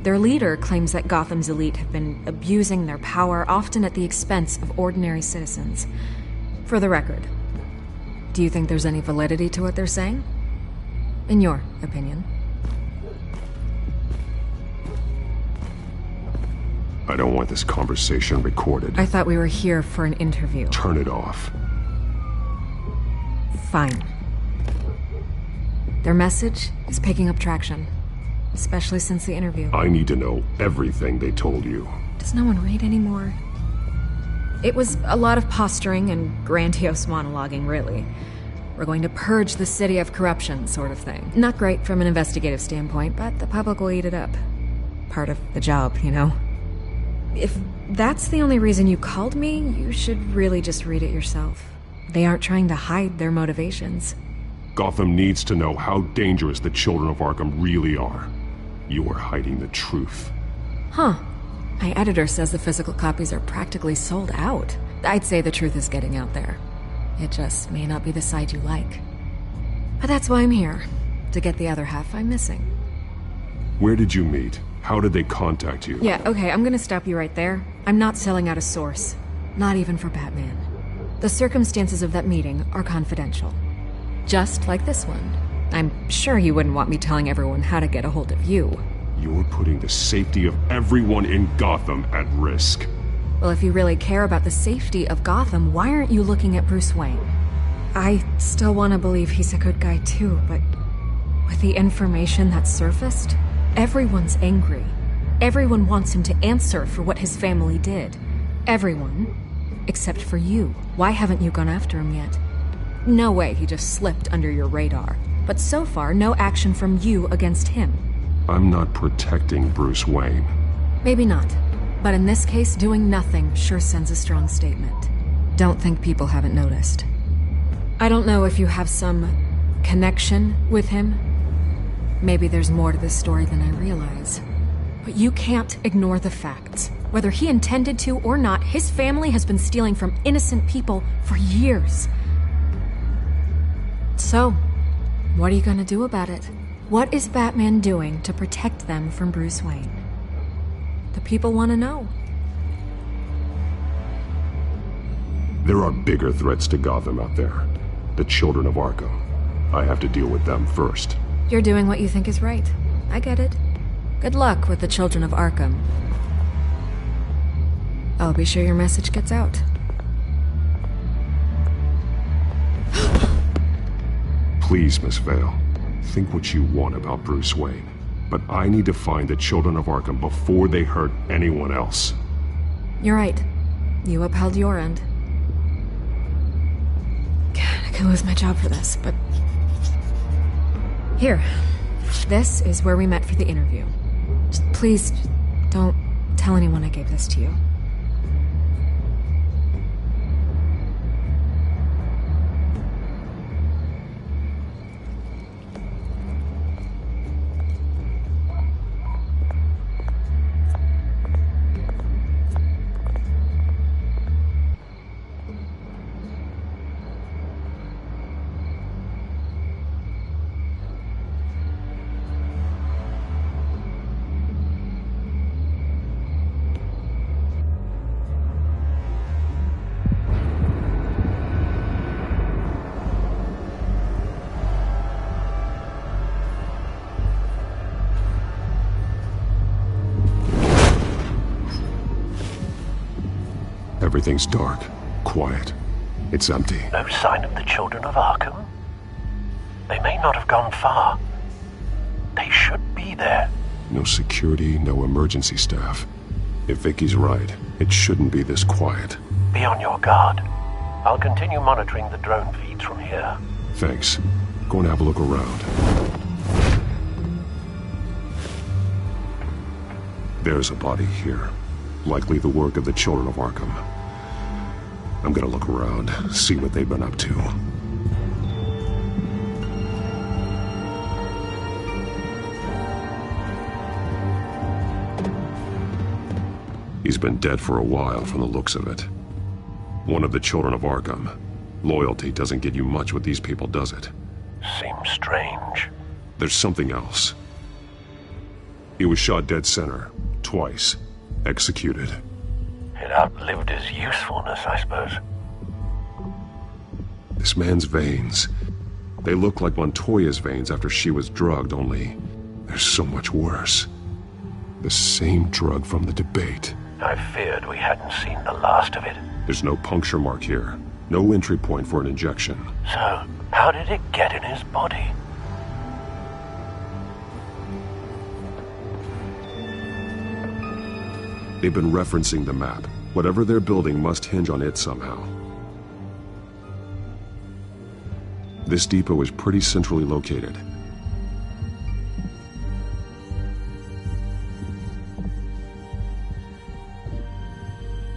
Their leader claims that Gotham's elite have been abusing their power, often at the expense of ordinary citizens. For the record, do you think there's any validity to what they're saying? In your opinion? I don't want this conversation recorded. I thought we were here for an interview. Turn it off. Fine. Their message is picking up traction, especially since the interview. I need to know everything they told you. Does no one read anymore? It was a lot of posturing and grandiose monologuing, really. We're going to purge the city of corruption, sort of thing. Not great from an investigative standpoint, but the public will eat it up. Part of the job, you know? If that's the only reason you called me, you should really just read it yourself. They aren't trying to hide their motivations. Gotham needs to know how dangerous the Children of Arkham really are. You are hiding the truth. Huh. My editor says the physical copies are practically sold out. I'd say the truth is getting out there. It just may not be the side you like. But that's why I'm here. To get the other half I'm missing. Where did you meet? How did they contact you? Yeah, okay, I'm gonna stop you right there. I'm not selling out a source. Not even for Batman. The circumstances of that meeting are confidential. Just like this one. I'm sure you wouldn't want me telling everyone how to get a hold of you. You're putting the safety of everyone in Gotham at risk. Well, if you really care about the safety of Gotham, why aren't you looking at Bruce Wayne? I still want to believe he's a good guy too, but with the information that surfaced, everyone's angry. Everyone wants him to answer for what his family did. Everyone, except for you. Why haven't you gone after him yet? No way he just slipped under your radar. But so far, no action from you against him. I'm not protecting Bruce Wayne. Maybe not. But in this case, doing nothing sure sends a strong statement. Don't think people haven't noticed. I don't know if you have some connection with him. Maybe there's more to this story than I realize. But you can't ignore the facts. Whether he intended to or not, his family has been stealing from innocent people for years. So, what are you gonna do about it? What is Batman doing to protect them from Bruce Wayne? The people want to know. There are bigger threats to Gotham out there. The Children of Arkham. I have to deal with them first. You're doing what you think is right. I get it. Good luck with the Children of Arkham. I'll be sure your message gets out. Please, Miss Vale. Think what you want about Bruce Wayne. But I need to find the Children of Arkham before they hurt anyone else. You're right. You upheld your end. God, I could lose my job for this, but... Here. This is where we met for the interview. Just please, don't tell anyone I gave this to you. Everything's dark, quiet. It's empty. No sign of the Children of Arkham? They may not have gone far. They should be there. No security, no emergency staff. If Vicky's right, it shouldn't be this quiet. Be on your guard. I'll continue monitoring the drone feeds from here. Thanks. Go and have a look around. There's a body here. Likely the work of the children of Arkham. I'm gonna look around, see what they've been up to. He's been dead for a while from the looks of it. One of the children of Arkham. Loyalty doesn't get you much with these people, does it? Seems strange. There's something else. He was shot dead center, twice, executed. It outlived his usefulness, I suppose. This man's veins. They look like Montoya's veins after she was drugged, only they're so much worse. The same drug from the debate. I feared we hadn't seen the last of it. There's no puncture mark here. No entry point for an injection. So, how did it get in his body? They've been referencing the map. Whatever they're building must hinge on it somehow. This depot is pretty centrally located.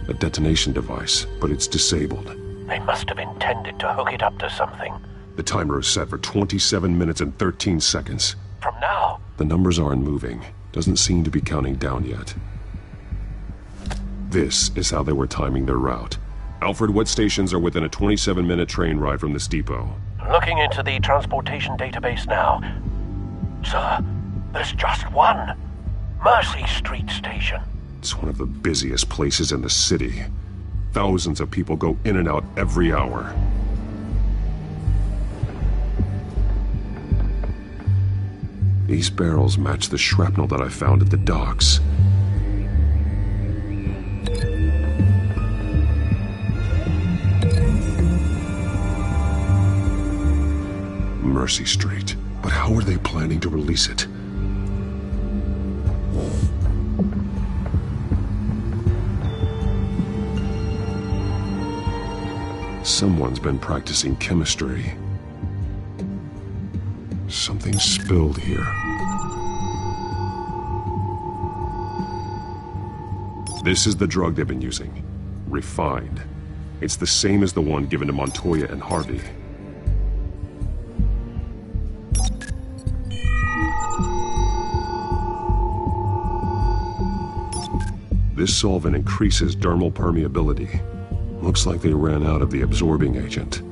A detonation device, but it's disabled. They must have intended to hook it up to something. The timer is set for 27 minutes and 13 seconds. From now? The numbers aren't moving. Doesn't seem to be counting down yet. This is how they were timing their route. Alfred, what stations are within a 27-minute train ride from this depot? Looking into the transportation database now. Sir, there's just one. Mercy Street Station. It's one of the busiest places in the city. Thousands of people go in and out every hour. These barrels match the shrapnel that I found at the docks. Mercy Street. But how are they planning to release it? Someone's been practicing chemistry. Something spilled here. This is the drug they've been using. Refined. It's the same as the one given to Montoya and Harvey. This solvent increases dermal permeability. Looks like they ran out of the absorbing agent.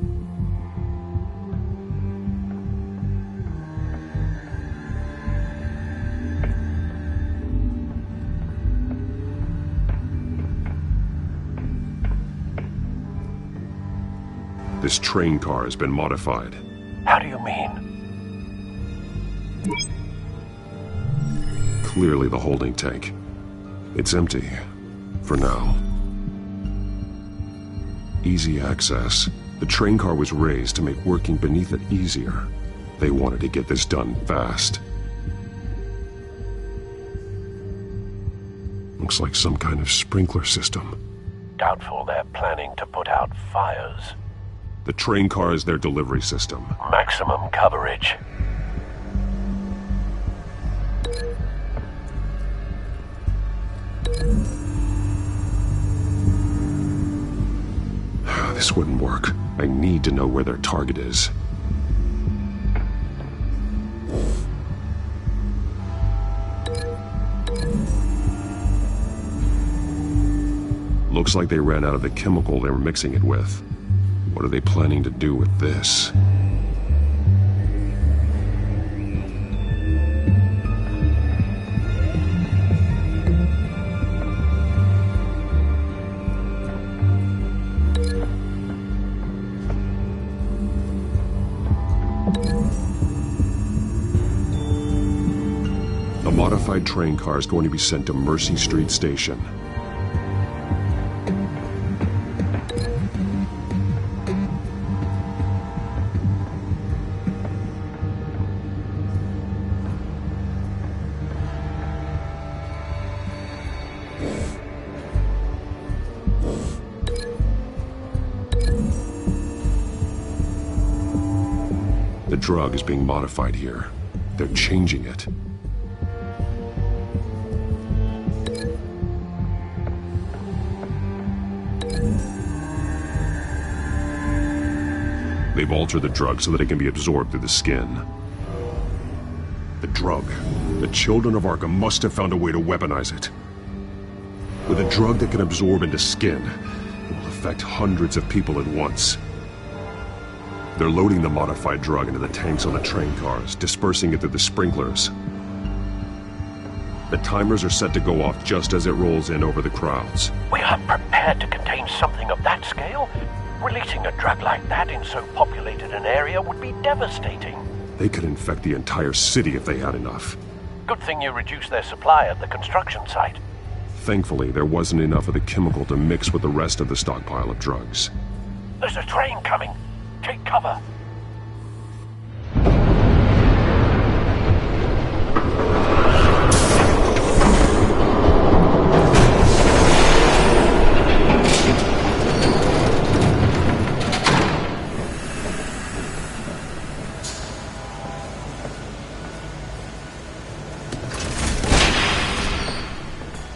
This train car has been modified. How do you mean? Clearly the holding tank. It's empty. For now. Easy access. The train car was raised to make working beneath it easier. They wanted to get this done fast. Looks like some kind of sprinkler system. Doubtful they're planning to put out fires. The train car is their delivery system. Maximum coverage. This wouldn't work. I need to know where their target is. Looks like they ran out of the chemical they were mixing it with. What are they planning to do with this? A modified train car is going to be sent to Mercy Street Station. The drug is being modified here. They're changing it. They've altered the drug so that it can be absorbed through the skin. The drug. The children of Arkham must have found a way to weaponize it. With a drug that can absorb into skin, it will affect hundreds of people at once. They're loading the modified drug into the tanks on the train cars, dispersing it through the sprinklers. The timers are set to go off just as it rolls in over the crowds. We aren't prepared to contain something of that scale. Releasing a drug like that in so populated an area would be devastating. They could infect the entire city if they had enough. Good thing you reduced their supply at the construction site. Thankfully, there wasn't enough of the chemical to mix with the rest of the stockpile of drugs. There's a train coming. Take cover.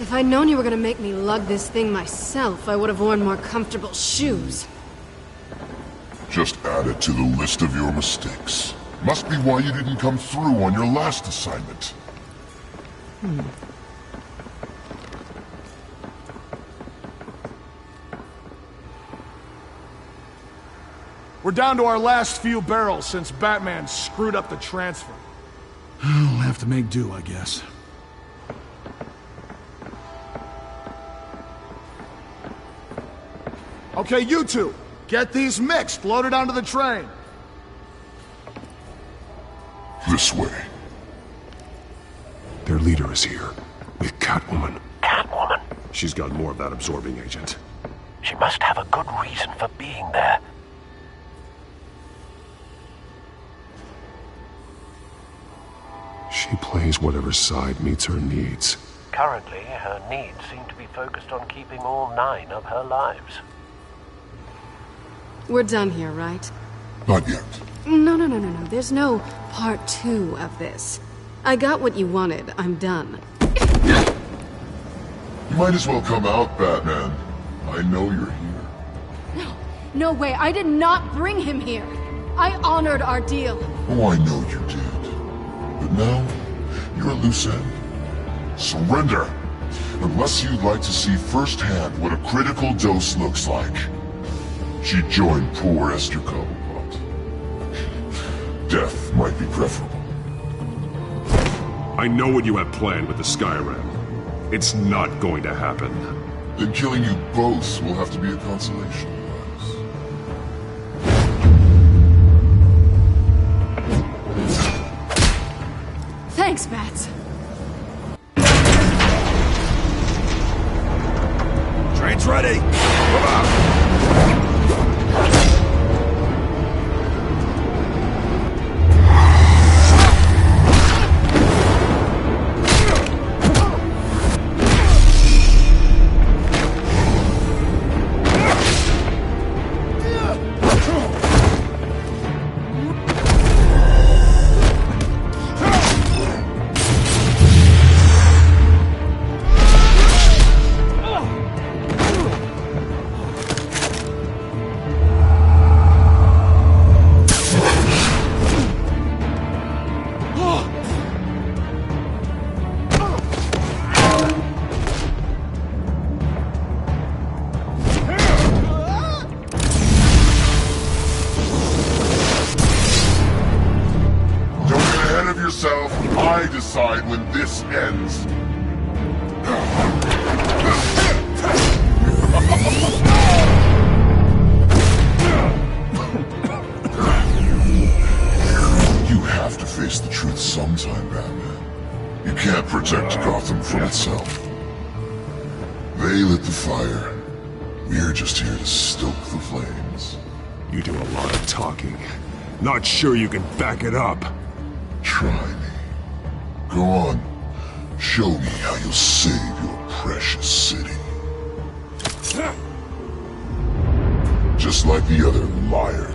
If I'd known you were gonna make me lug this thing myself, I would have worn more comfortable shoes. Just add it to the list of your mistakes. Must be why you didn't come through on your last assignment. We're down to our last few barrels since Batman screwed up the transfer. We'll have to make do, I guess. Okay, you two, get these mixed, loaded onto the train. This way. Their leader is here, with Catwoman. Catwoman? She's got more of that absorbing agent. She must have a good reason for being there. She plays whatever side meets her needs. Currently, her needs seem to be focused on keeping all 9 of her lives. We're done here, right? Not yet. No. There's no part 2 of this. I got what you wanted. I'm done. You might as well come out, Batman. I know you're here. No way. I did not bring him here. I honored our deal. Oh, I know you did. But now, you're a loose end. Surrender! Unless you'd like to see firsthand what a critical dose looks like. She joined poor Esther Cobblepot. Death might be preferable. I know what you have planned with the Skyrim. It's not going to happen. Then killing you both will have to be a consolation prize. Thanks, Bats. Train's ready! Come on! I decide when this ends. You have to face the truth sometime, Batman. You can't protect Gotham from itself. They lit the fire. We're just here to stoke the flames. You do a lot of talking. Not sure you can back it up. Try me. Go on. Show me how you'll save your precious city. Just like the other liar.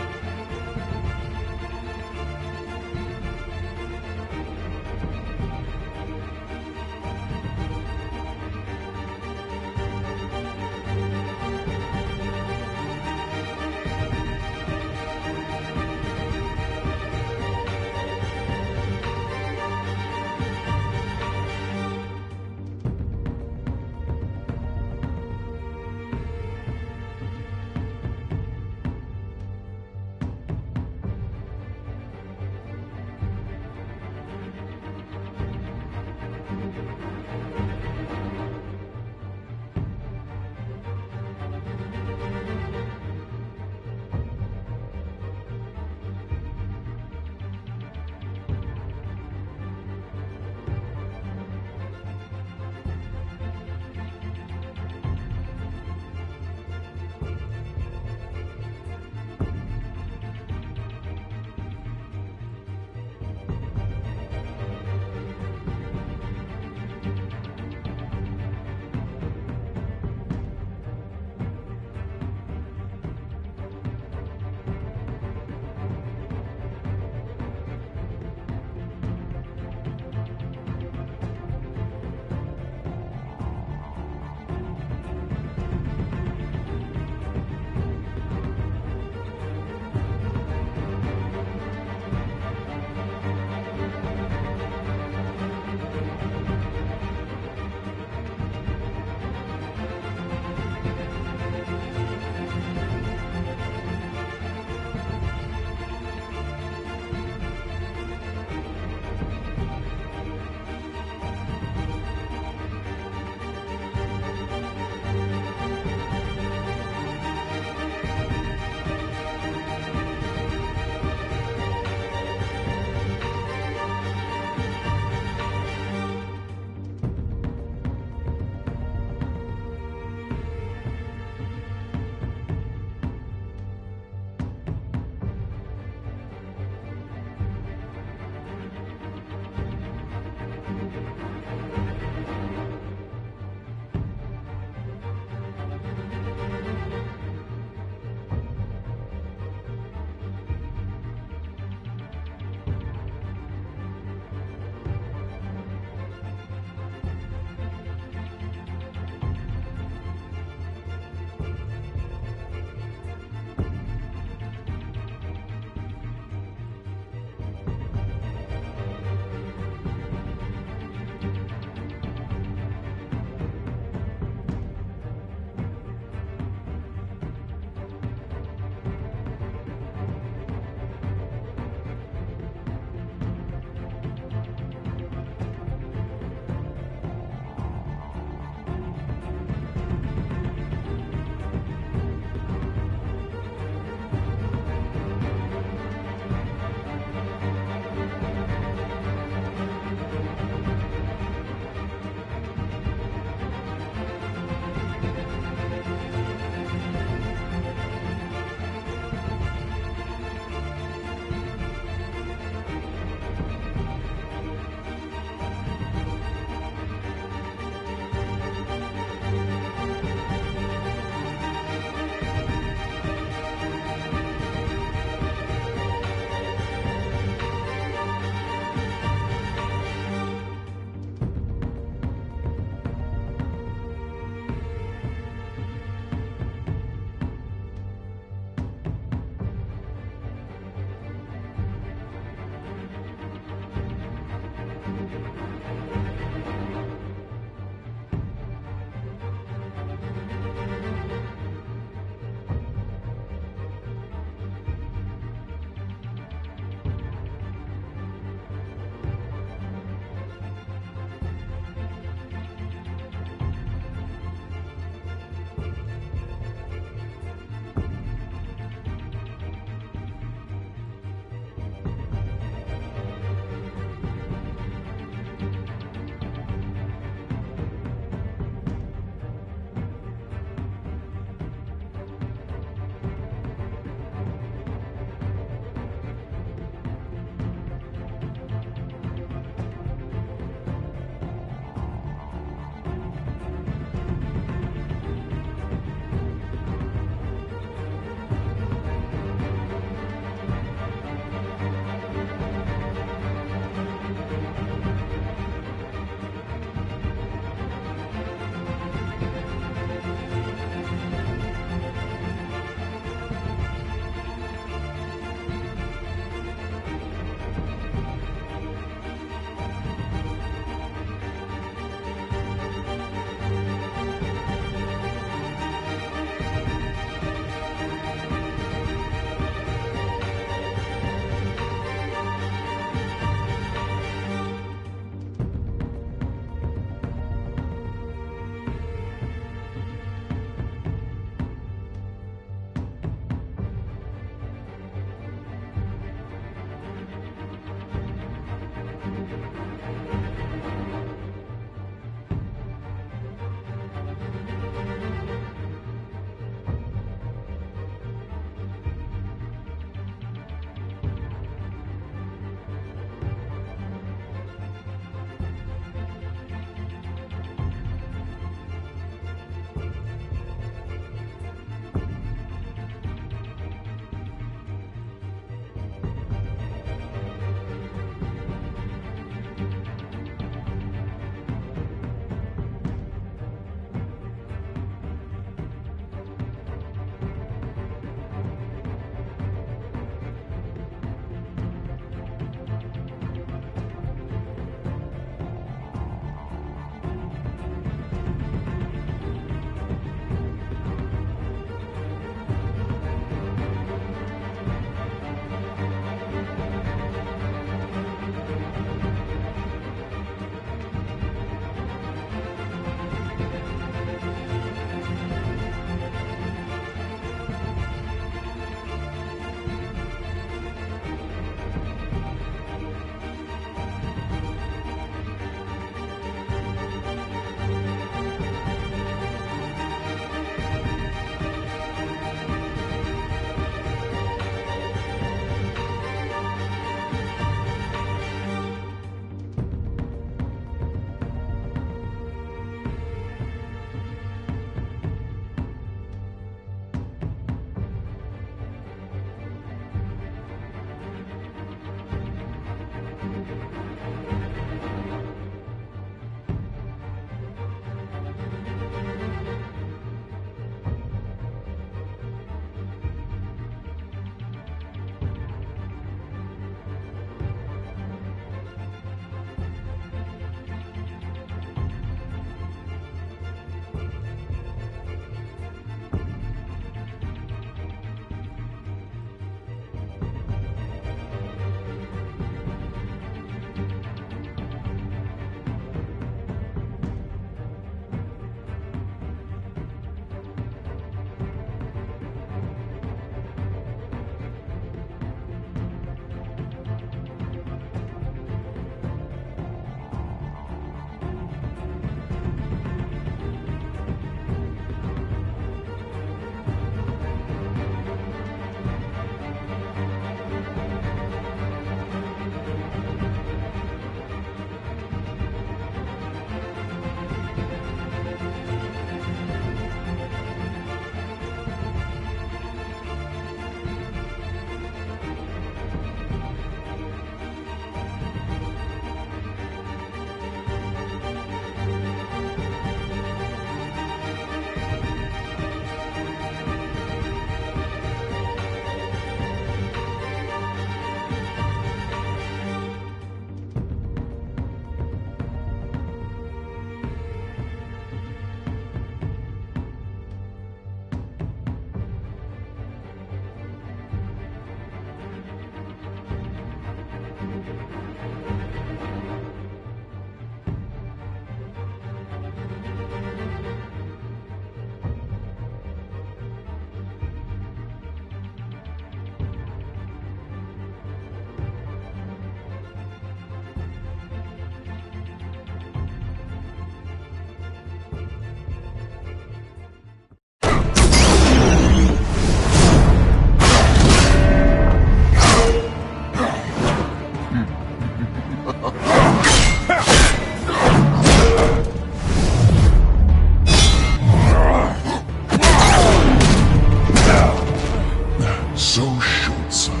So short-sighted.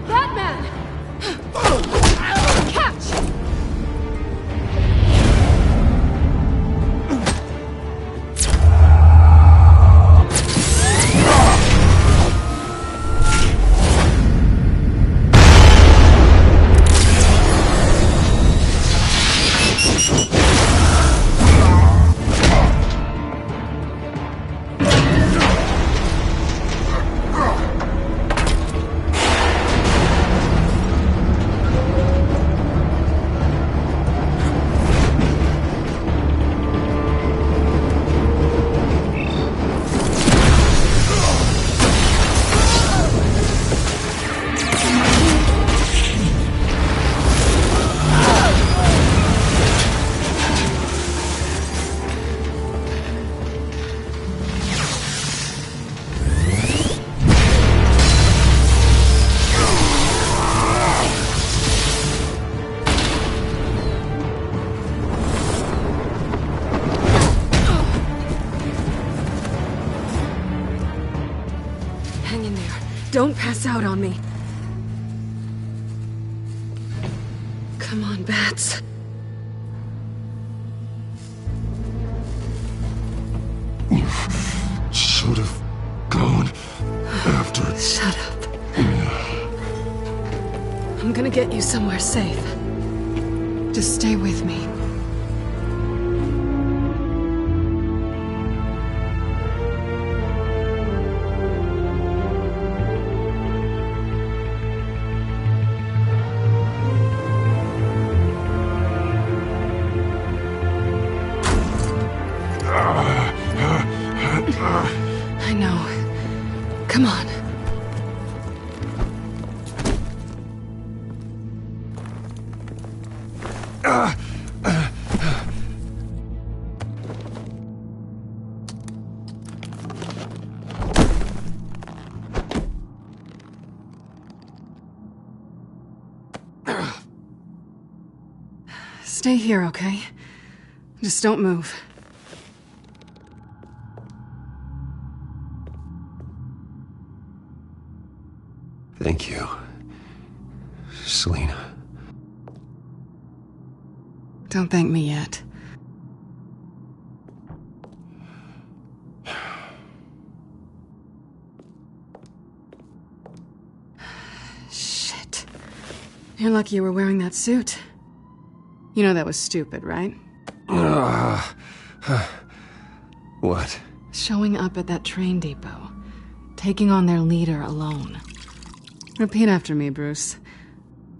Batman! Catch! Hang in there. Don't pass out on me. Come on, Bats. You should have gone after it. Shut up. I'm gonna get you somewhere safe. Just stay with me. I know. Come on. Stay here, okay? Just don't move. Thank you, Selina. Don't thank me yet. Shit. You're lucky you were wearing that suit. You know that was stupid, right? What? Showing up at that train depot. Taking on their leader alone. Repeat after me, Bruce.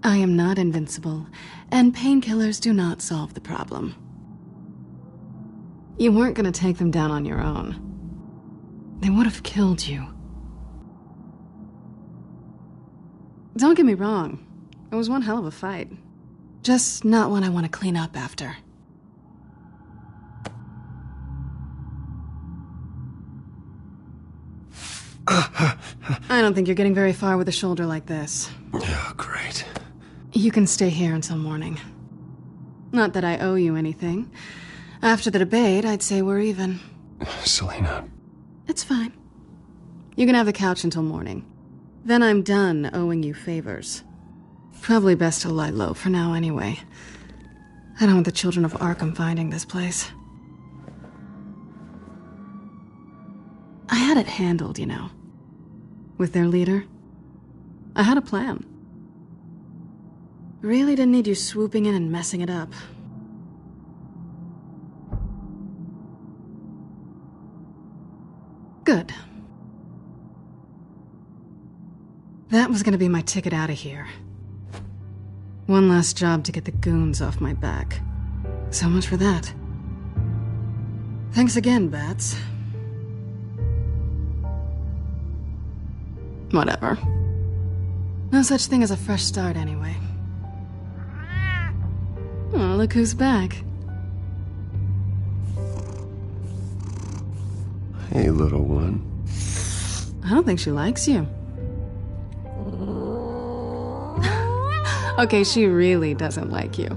I am not invincible, and painkillers do not solve the problem. You weren't gonna take them down on your own. They would have killed you. Don't get me wrong. It was one hell of a fight. Just not one I want to clean up after. I don't think you're getting very far with a shoulder like this. Oh, great. You can stay here until morning. Not that I owe you anything. After the debate, I'd say we're even. Selina. It's fine. You can have the couch until morning. Then I'm done owing you favors. Probably best to lie low for now anyway. I don't want the children of Arkham finding this place. I had it handled, you know. With their leader. I had a plan. Really didn't need you swooping in and messing it up. Good. That was gonna be my ticket out of here. One last job to get the goons off my back. So much for that. Thanks again, Bats. Whatever. No such thing as a fresh start, anyway. Oh, look who's back. Hey, little one. I don't think she likes you. Okay, she really doesn't like you.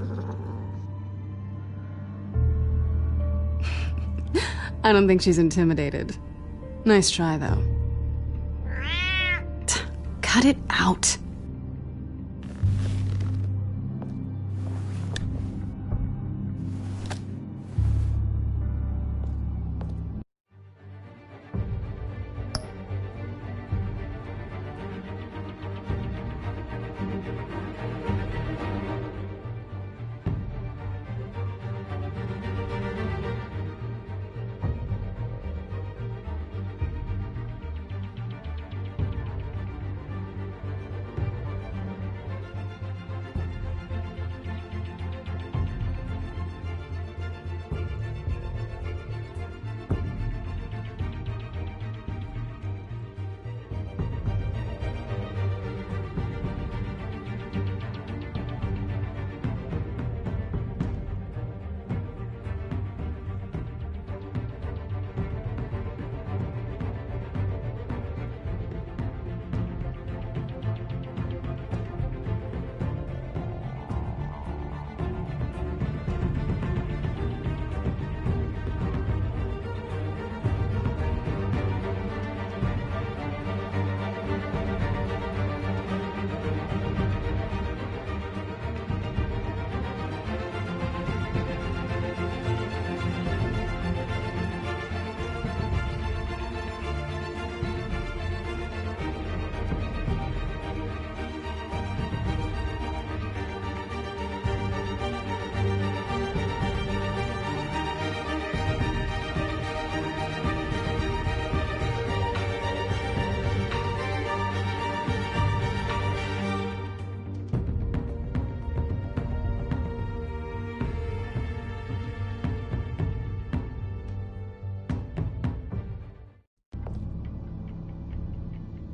I don't think she's intimidated. Nice try, though. Cut it out.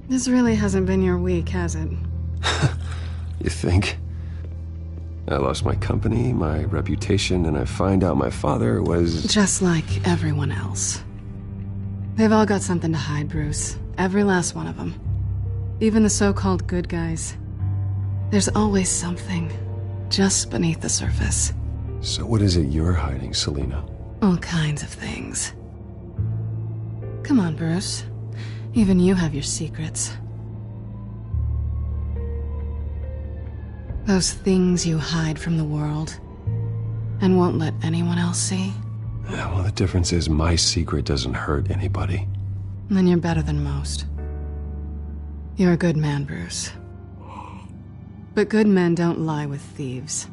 This really hasn't been your week, has it? You think? I lost my company, my reputation, and I find out my father was... Just like everyone else. They've all got something to hide, Bruce. Every last one of them. Even the so-called good guys. There's always something just beneath the surface. So what is it you're hiding, Selina? All kinds of things. Come on, Bruce. Even you have your secrets. Those things you hide from the world and won't let anyone else see. Yeah, well, the difference is my secret doesn't hurt anybody. Then you're better than most. You're a good man, Bruce. But good men don't lie with thieves.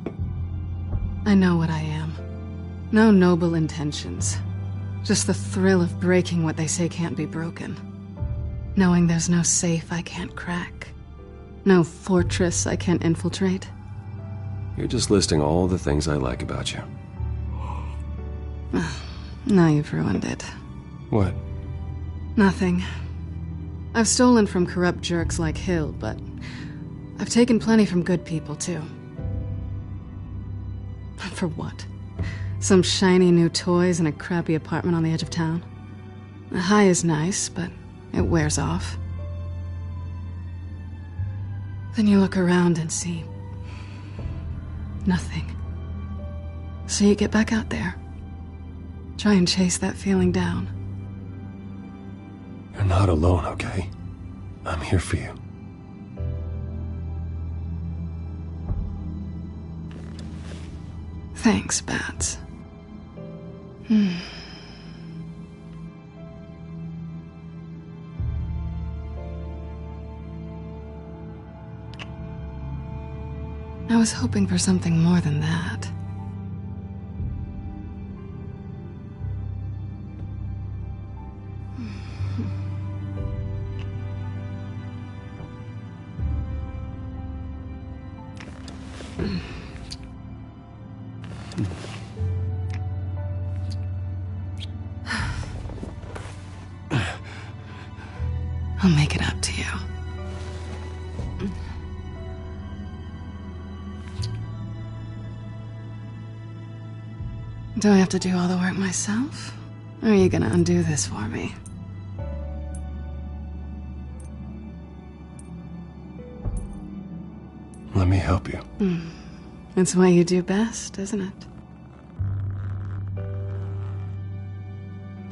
I know what I am. No noble intentions. Just the thrill of breaking what they say can't be broken. Knowing there's no safe I can't crack. No fortress I can't infiltrate. You're just listing all the things I like about you. Now you've ruined it. What? Nothing. I've stolen from corrupt jerks like Hill, but I've taken plenty from good people, too. For what? Some shiny new toys and a crappy apartment on the edge of town? The high is nice, but it wears off. Then you look around and see nothing. So you get back out there. Try and chase that feeling down. You're not alone, okay? I'm here for you. Thanks, Bats. I was hoping for something more than that. I'll make it up to you. Do I have to do all the work myself? Or are you gonna undo this for me? Let me help you. It's what you do best, isn't it?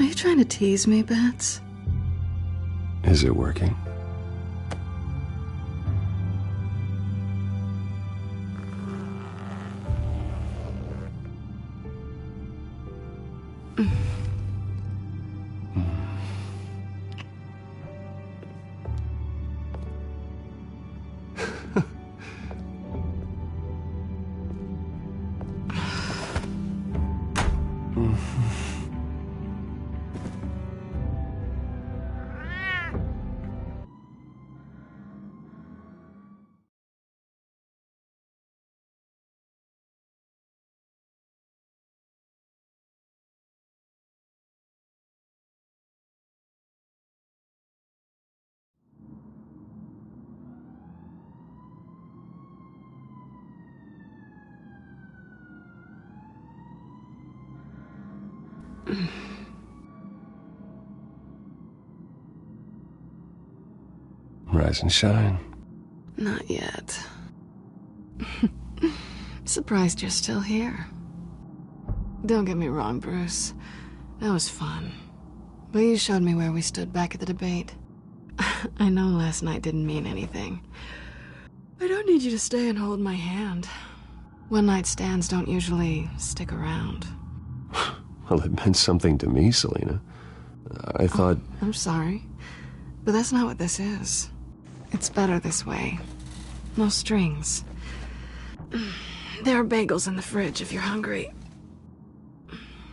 you trying to tease me, Bats? Is it working? Rise and shine. Not yet. Surprised you're still here. Don't get me wrong, Bruce. That was fun. But you showed me where we stood back at the debate. I know last night didn't mean anything. I don't need you to stay and hold my hand. One-night stands don't usually stick around. Well, it meant something to me, Selina. I thought... Oh, I'm sorry. But that's not what this is. It's better this way. No strings. There are bagels in the fridge if you're hungry.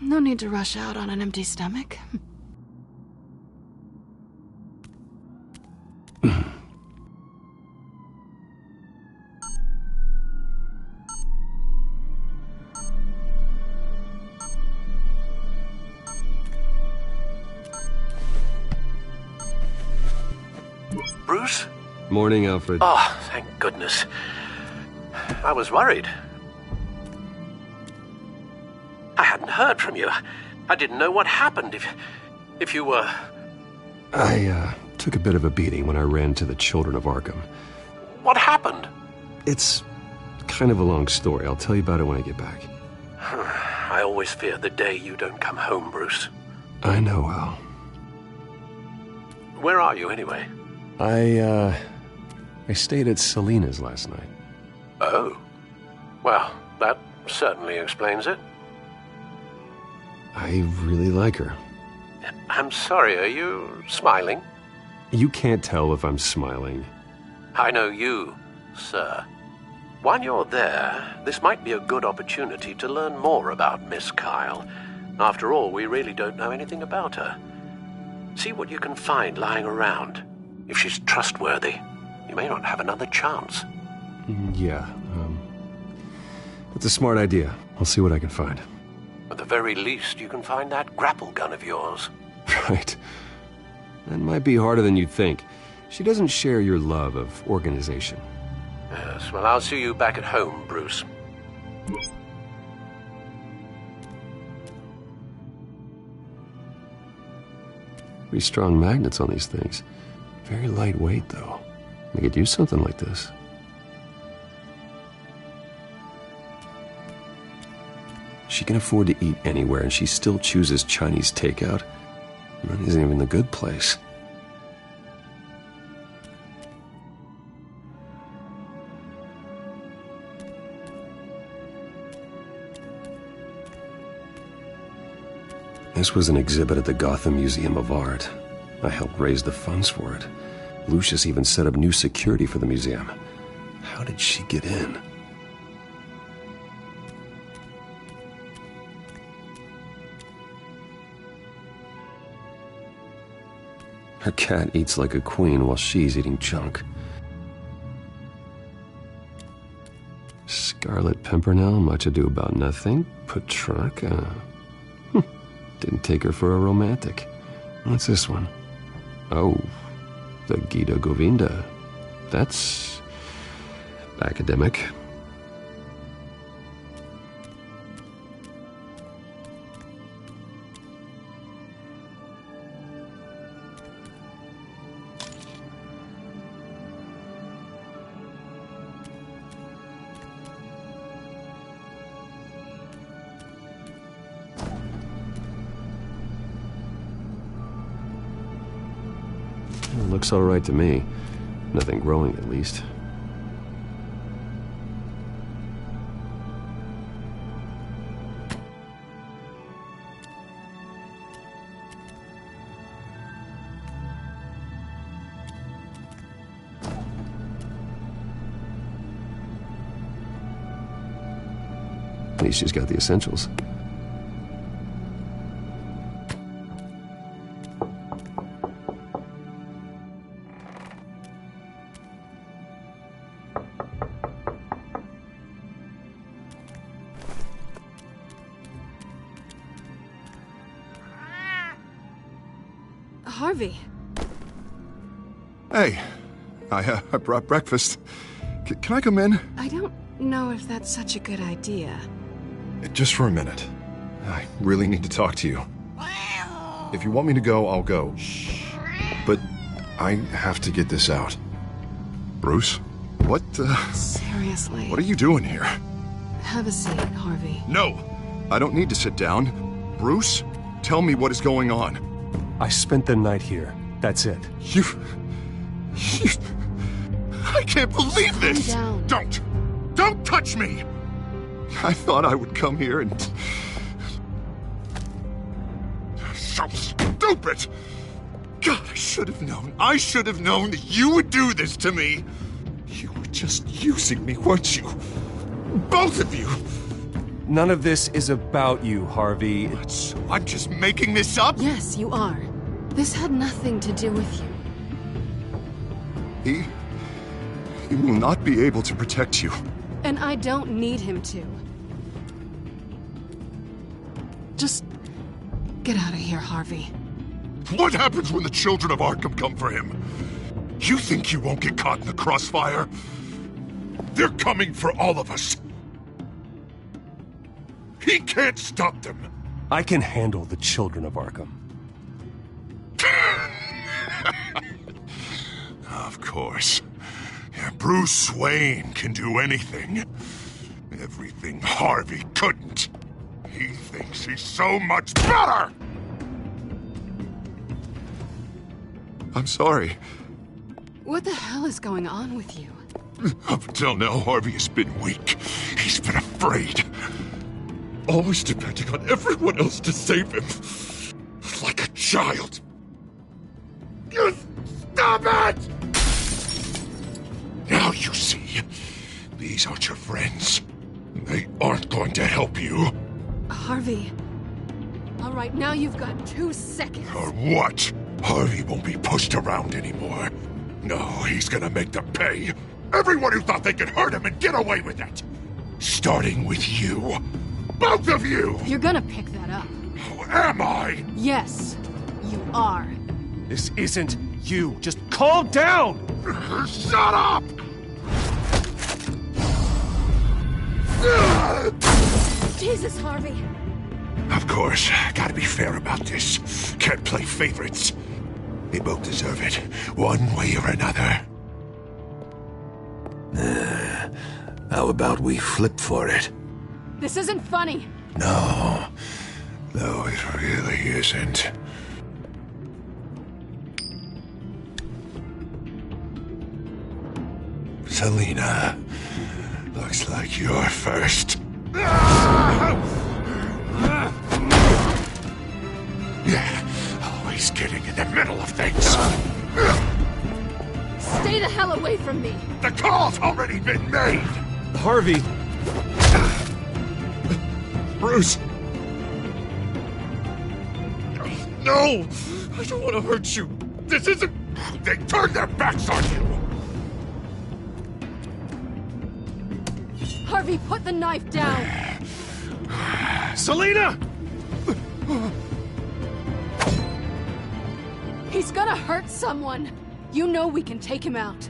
No need to rush out on an empty stomach. Bruce? Morning, Alfred. Oh, thank goodness. I was worried. I hadn't heard from you. I didn't know what happened if you were... I took a bit of a beating when I ran to the Children of Arkham. What happened? It's kind of a long story. I'll tell you about it when I get back. I always fear the day you don't come home, Bruce. I know, Al. Where are you, anyway? I stayed at Selina's last night. Oh. Well, that certainly explains it. I really like her. I'm sorry, are you smiling? You can't tell if I'm smiling. I know you, sir. While you're there, this might be a good opportunity to learn more about Miss Kyle. After all, we really don't know anything about her. See what you can find lying around. If she's trustworthy, you may not have another chance. Yeah, that's a smart idea. I'll see what I can find. At the very least, you can find that grapple gun of yours. Right. That might be harder than you'd think. She doesn't share your love of organization. Yes, well, I'll see you back at home, Bruce. Pretty strong magnets on these things. Very lightweight, though. They could use something like this. She can afford to eat anywhere, and she still chooses Chinese takeout. That isn't even the good place. This was an exhibit at the Gotham Museum of Art. I helped raise the funds for it. Lucius even set up new security for the museum. How did she get in? Her cat eats like a queen while she's eating junk. Scarlet Pimpernel, Much Ado About Nothing, Petrarca. Didn't take her for a romantic. What's this one? Oh, the Gita Govinda. That's academic. Looks all right to me. Nothing growing, at least. At least she's got the essentials. Harvey. Hey, I brought breakfast. Can I come in? I don't know if that's such a good idea. Just for a minute. I really need to talk to you. If you want me to go, I'll go. But I have to get this out. Bruce? What, Seriously. What are you doing here? Have a seat, Harvey. No! I don't need to sit down. Bruce, tell me what is going on. I spent the night here. That's it. You... I can't believe this! Calm down. Don't touch me! I thought I would come here and... So stupid! God, I should have known. I should have known that you would do this to me. You were just using me, weren't you? Both of you! None of this is about you, Harvey. So I'm just making this up? Yes, you are. This had nothing to do with you. He will not be able to protect you. And I don't need him to. Just get out of here, Harvey. What happens when the children of Arkham come for him? You think you won't get caught in the crossfire? They're coming for all of us. He can't stop them. I can handle the children of Arkham. Of course. Yeah, Bruce Wayne can do anything. Everything Harvey couldn't. He thinks he's so much better! I'm sorry. What the hell is going on with you? Up until now, Harvey has been weak. He's been afraid. Always depending on everyone else to save him. Like a child. You stop it! Now you see. These aren't your friends. They aren't going to help you. Harvey. All right, now you've got 2 seconds. Or what? Harvey won't be pushed around anymore. No, he's gonna make them pay. Everyone who thought they could hurt him and get away with it. Starting with you. Both of you! You're gonna pick that up. Oh, am I? Yes, you are. This isn't you. Just calm down! Shut up! Jesus, Harvey. Of course, gotta be fair about this. Can't play favorites. They both deserve it, one way or another. How about we flip for it? This isn't funny. No, it really isn't. Selina, looks like you're first. Yeah, always getting in the middle of things. Stay the hell away from me. The call's already been made. Harvey. Bruce. No, I don't want to hurt you. This isn't... They turned their backs on you. Harvey, put the knife down. Selina! He's gonna hurt someone. You know we can take him out.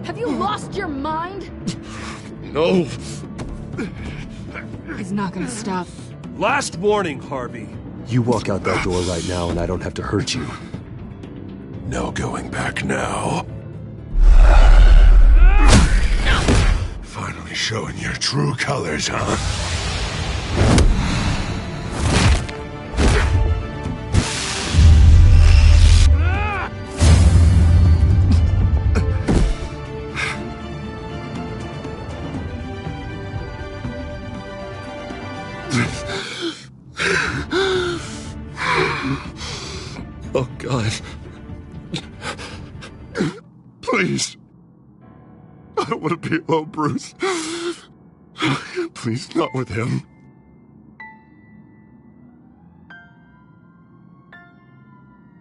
Have you lost your mind? No. He's not gonna stop. Last warning, Harvey. You walk out that door right now and I don't have to hurt you. No going back now. Finally showing your true colors, huh? Oh, God. Please. I don't want to be alone, Bruce. Please, not with him.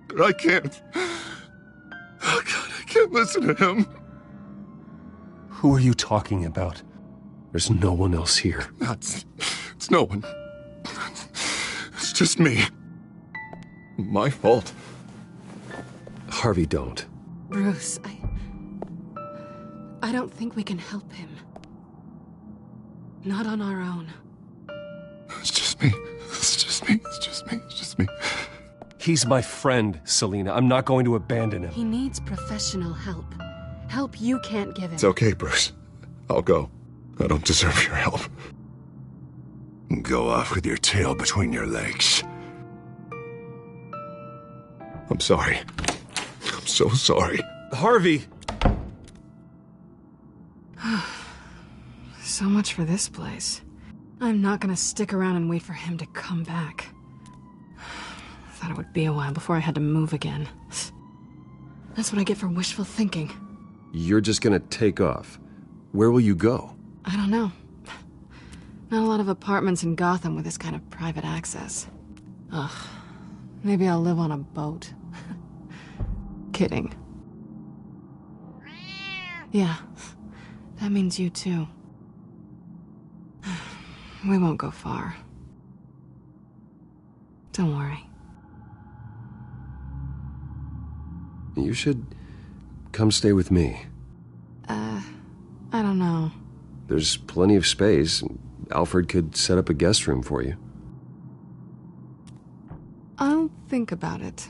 But I can't. Oh, God, I can't listen to him. Who are you talking about? There's no one else here. It's no one. It's just me. My fault. Harvey, don't. Bruce, I don't think we can help him. Not on our own. It's just me. It's just me. It's just me. It's just me. He's my friend, Selina. I'm not going to abandon him. He needs professional help. Help you can't give him. It's okay, Bruce. I'll go. I don't deserve your help. Go off with your tail between your legs. I'm sorry. I'm so sorry. Harvey! So much for this place. I'm not gonna stick around and wait for him to come back. Thought it would be a while before I had to move again. That's what I get for wishful thinking. You're just gonna take off. Where will you go? I don't know. Not a lot of apartments in Gotham with this kind of private access. Ugh. Maybe I'll live on a boat. Kidding. Yeah. That means you too. We won't go far. Don't worry. You should come stay with me. I don't know. There's plenty of space. Alfred could set up a guest room for you. I'll think about it.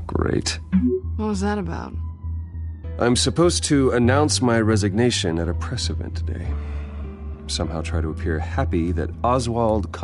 Great. What was that about? I'm supposed to announce my resignation at a press event today. Somehow try to appear happy that Oswald...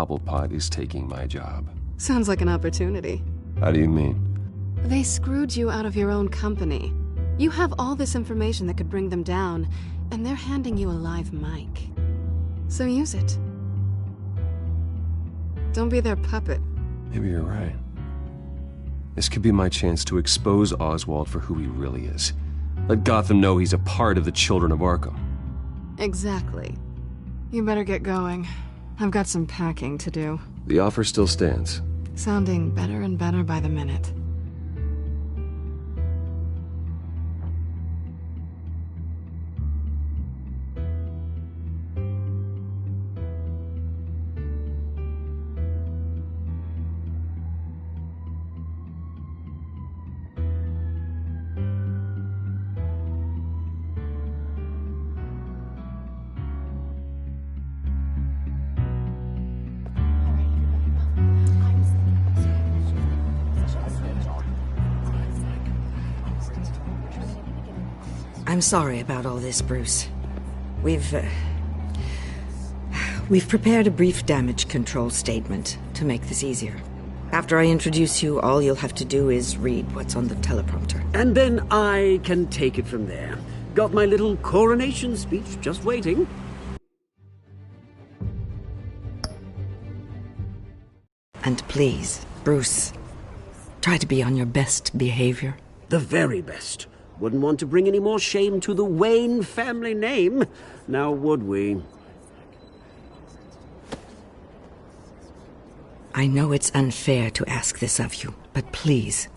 Cobblepot is taking my job. Sounds like an opportunity. How do you mean? They screwed you out of your own company. You have all this information that could bring them down, and they're handing you a live mic. So use it. Don't be their puppet. Maybe you're right. This could be my chance to expose Oswald for who he really is. Let Gotham know he's a part of the Children of Arkham. Exactly. You better get going. I've got some packing to do. The offer still stands. Sounding better and better by the minute. I'm sorry about all this, Bruce. We've prepared a brief damage control statement to make this easier. After I introduce you, all you'll have to do is read what's on the teleprompter. And then I can take it from there. Got my little coronation speech just waiting. And please, Bruce, try to be on your best behavior. The very best. Wouldn't want to bring any more shame to the Wayne family name, now would we? I know it's unfair to ask this of you, but please.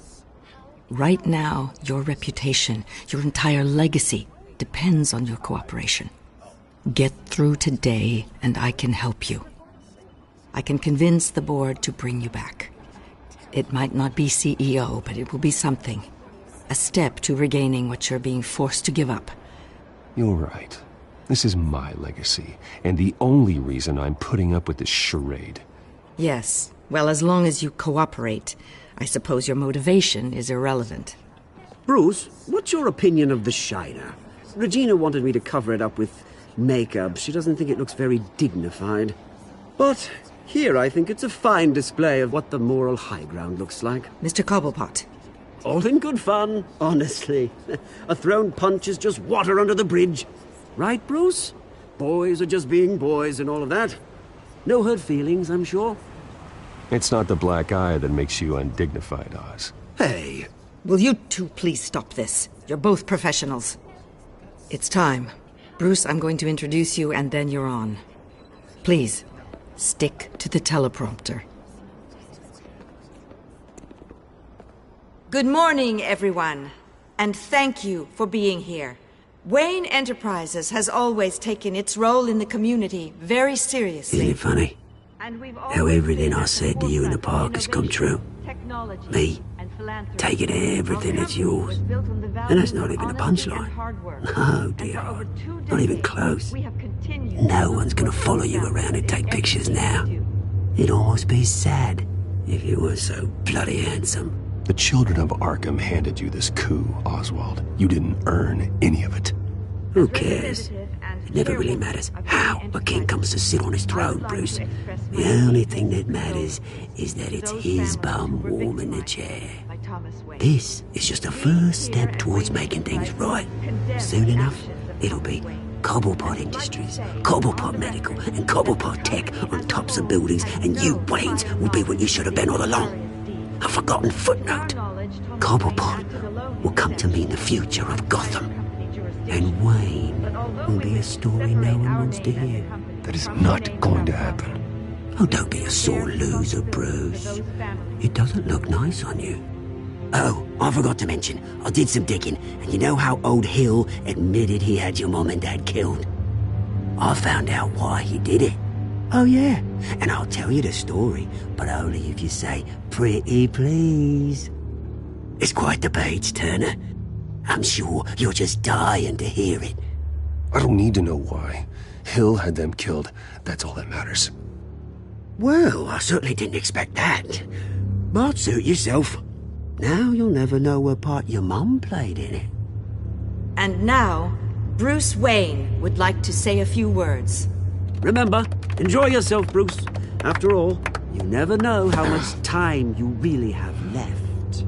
Right now, your reputation, your entire legacy, depends on your cooperation. Get through today, and I can help you. I can convince the board to bring you back. It might not be CEO, but it will be something. A step to regaining what you're being forced to give up. You're right. This is my legacy, and the only reason I'm putting up with this charade. Yes. Well, as long as you cooperate, I suppose your motivation is irrelevant. Bruce, what's your opinion of the Shiner? Regina wanted me to cover it up with makeup. She doesn't think it looks very dignified. But here I think it's a fine display of what the moral high ground looks like. Mr. Cobblepot. All in good fun, honestly. A thrown punch is just water under the bridge. Right, Bruce? Boys are just being boys and all of that. No hurt feelings, I'm sure. It's not the black eye that makes you undignified, Oz. Hey! Will you two please stop this? You're both professionals. It's time. Bruce, I'm going to introduce you and then you're on. Please, stick to the teleprompter. Good morning, everyone, and thank you for being here. Wayne Enterprises has always taken its role in the community very seriously. Isn't it funny how everything I said to you in the park has come true? Me, taking everything that's yours. And that's not even a punchline. No, dear, not even close. No one's gonna follow you around and take pictures now. It'd almost be sad if you were so bloody handsome. The Children of Arkham handed you this coup, Oswald. You didn't earn any of it. Who cares? It never really matters how a king comes to sit on his throne, Bruce. The only thing that matters is that it's his bum warm in the chair. This is just a first step towards making things right. Soon enough, it'll be Cobblepot Industries, Cobblepot Medical, and Cobblepot Tech on tops of buildings, and you, Waynes, will be what you should have been all along. A forgotten footnote. Cobblepot will come to mean the future of Gotham. And Wayne will be a story no one wants to hear. That is not going to happen. Oh, don't be a sore loser, Bruce. It doesn't look nice on you. Oh, I forgot to mention, I did some digging, and you know how old Hill admitted he had your mom and dad killed? I found out why he did it. Oh, yeah, and I'll tell you the story, but only if you say, pretty please. It's quite the page, Turner. I'm sure you're just dying to hear it. I don't need to know why. Hill had them killed. That's all that matters. Well, I certainly didn't expect that. But suit yourself. Now you'll never know what part your mum played in it. And now, Bruce Wayne would like to say a few words. Remember, enjoy yourself, Bruce. After all, you never know how much time you really have left.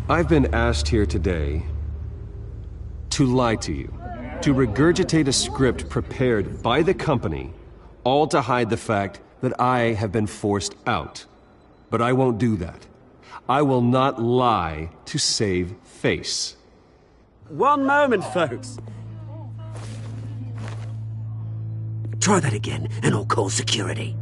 I've been asked here today to lie to you, to regurgitate a script prepared by the company, all to hide the fact that I have been forced out. But I won't do that. I will not lie to save face. One moment, folks. Try that again, and I'll call security.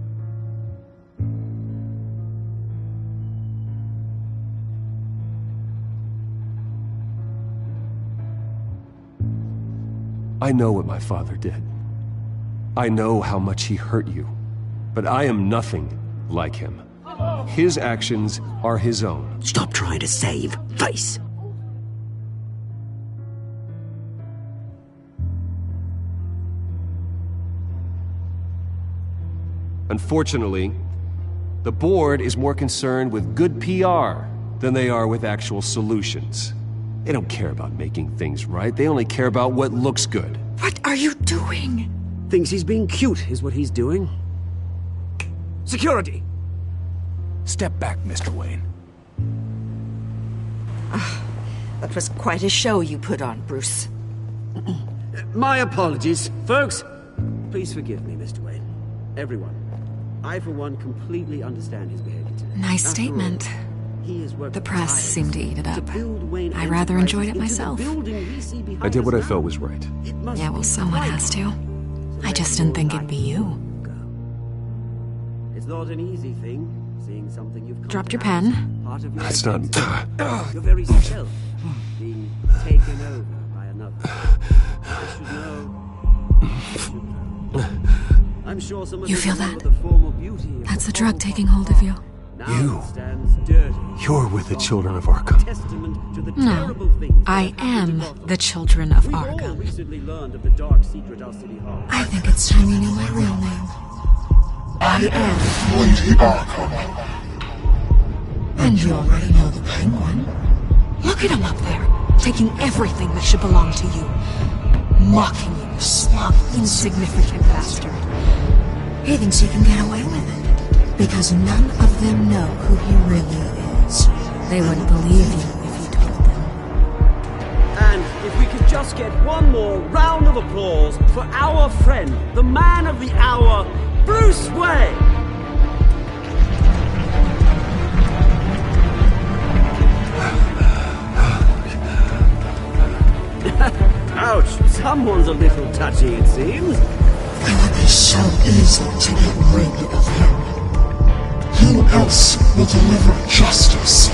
I know what my father did. I know how much he hurt you. But I am nothing like him. His actions are his own. Stop trying to save face. Unfortunately, the board is more concerned with good PR than they are with actual solutions. They don't care about making things right. They only care about what looks good. What are you doing? Thinks he's being cute, is what he's doing. Security! Step back, Mr. Wayne. That was quite a show you put on, Bruce. My apologies. Folks, please forgive me, Mr. Wayne. Everyone. I, for one, completely understand his behavior today. Nice statement. The press seemed to eat it up. I rather enjoyed it myself. I did what I felt was right. Yeah, well, someone has to. I just didn't think it'd be you. It's not an easy thing, seeing something you've Dropped your pen. That's not... Your very self being taken over by another. I should know. I'm sure some of You feel that? with the formal beauty of That's the drug taking hold of you. You're with the children of Arkham. No, I am the children of Arkham. I think it's time you knew my real name. I am Lady Arkham. And you already know the Penguin. Look at him up there, taking everything that should belong to you. Mocking you, smug, insignificant bastard. He thinks he can get away with it. Because none of them know who he really is. They wouldn't believe you if you told them. And if we could just get one more round of applause for our friend, the man of the hour, Bruce Wayne! Ouch, someone's a little touchy, it seems. It would be so easy to get rid of him. Who else will deliver justice?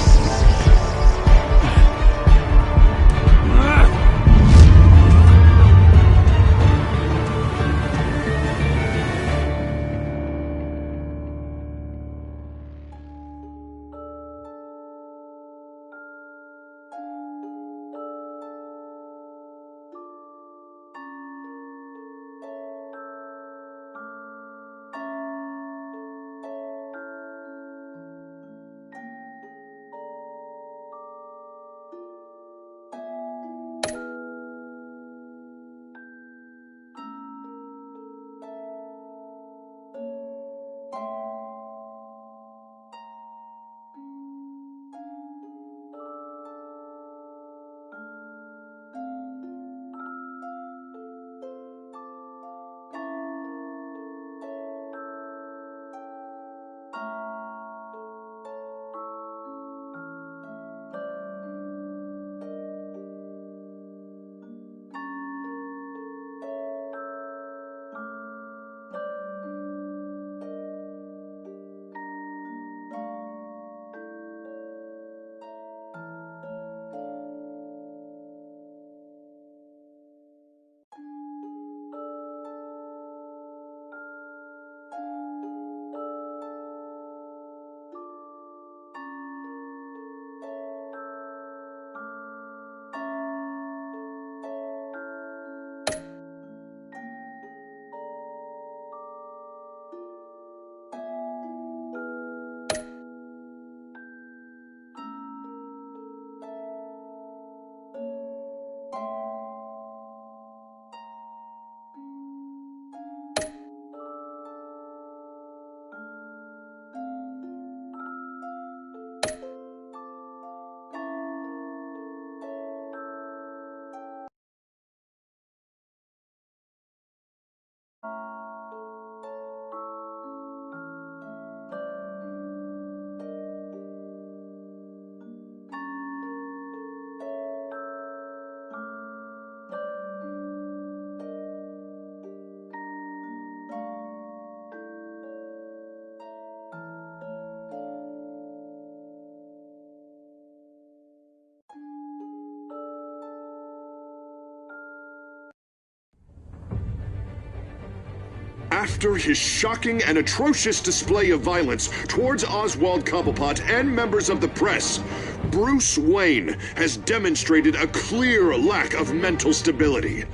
After his shocking and atrocious display of violence towards Oswald Cobblepot and members of the press, Bruce Wayne has demonstrated a clear lack of mental stability.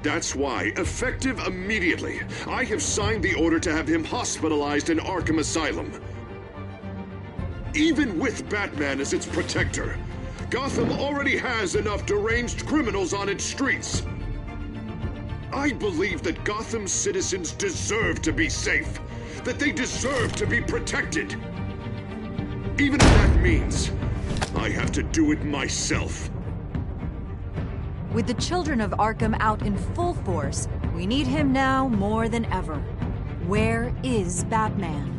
That's why, effective immediately, I have signed the order to have him hospitalized in Arkham Asylum. Even with Batman as its protector, Gotham already has enough deranged criminals on its streets. I believe that Gotham's citizens deserve to be safe, that they deserve to be protected. Even if that means I have to do it myself. With the children of Arkham out in full force, we need him now more than ever. Where is Batman?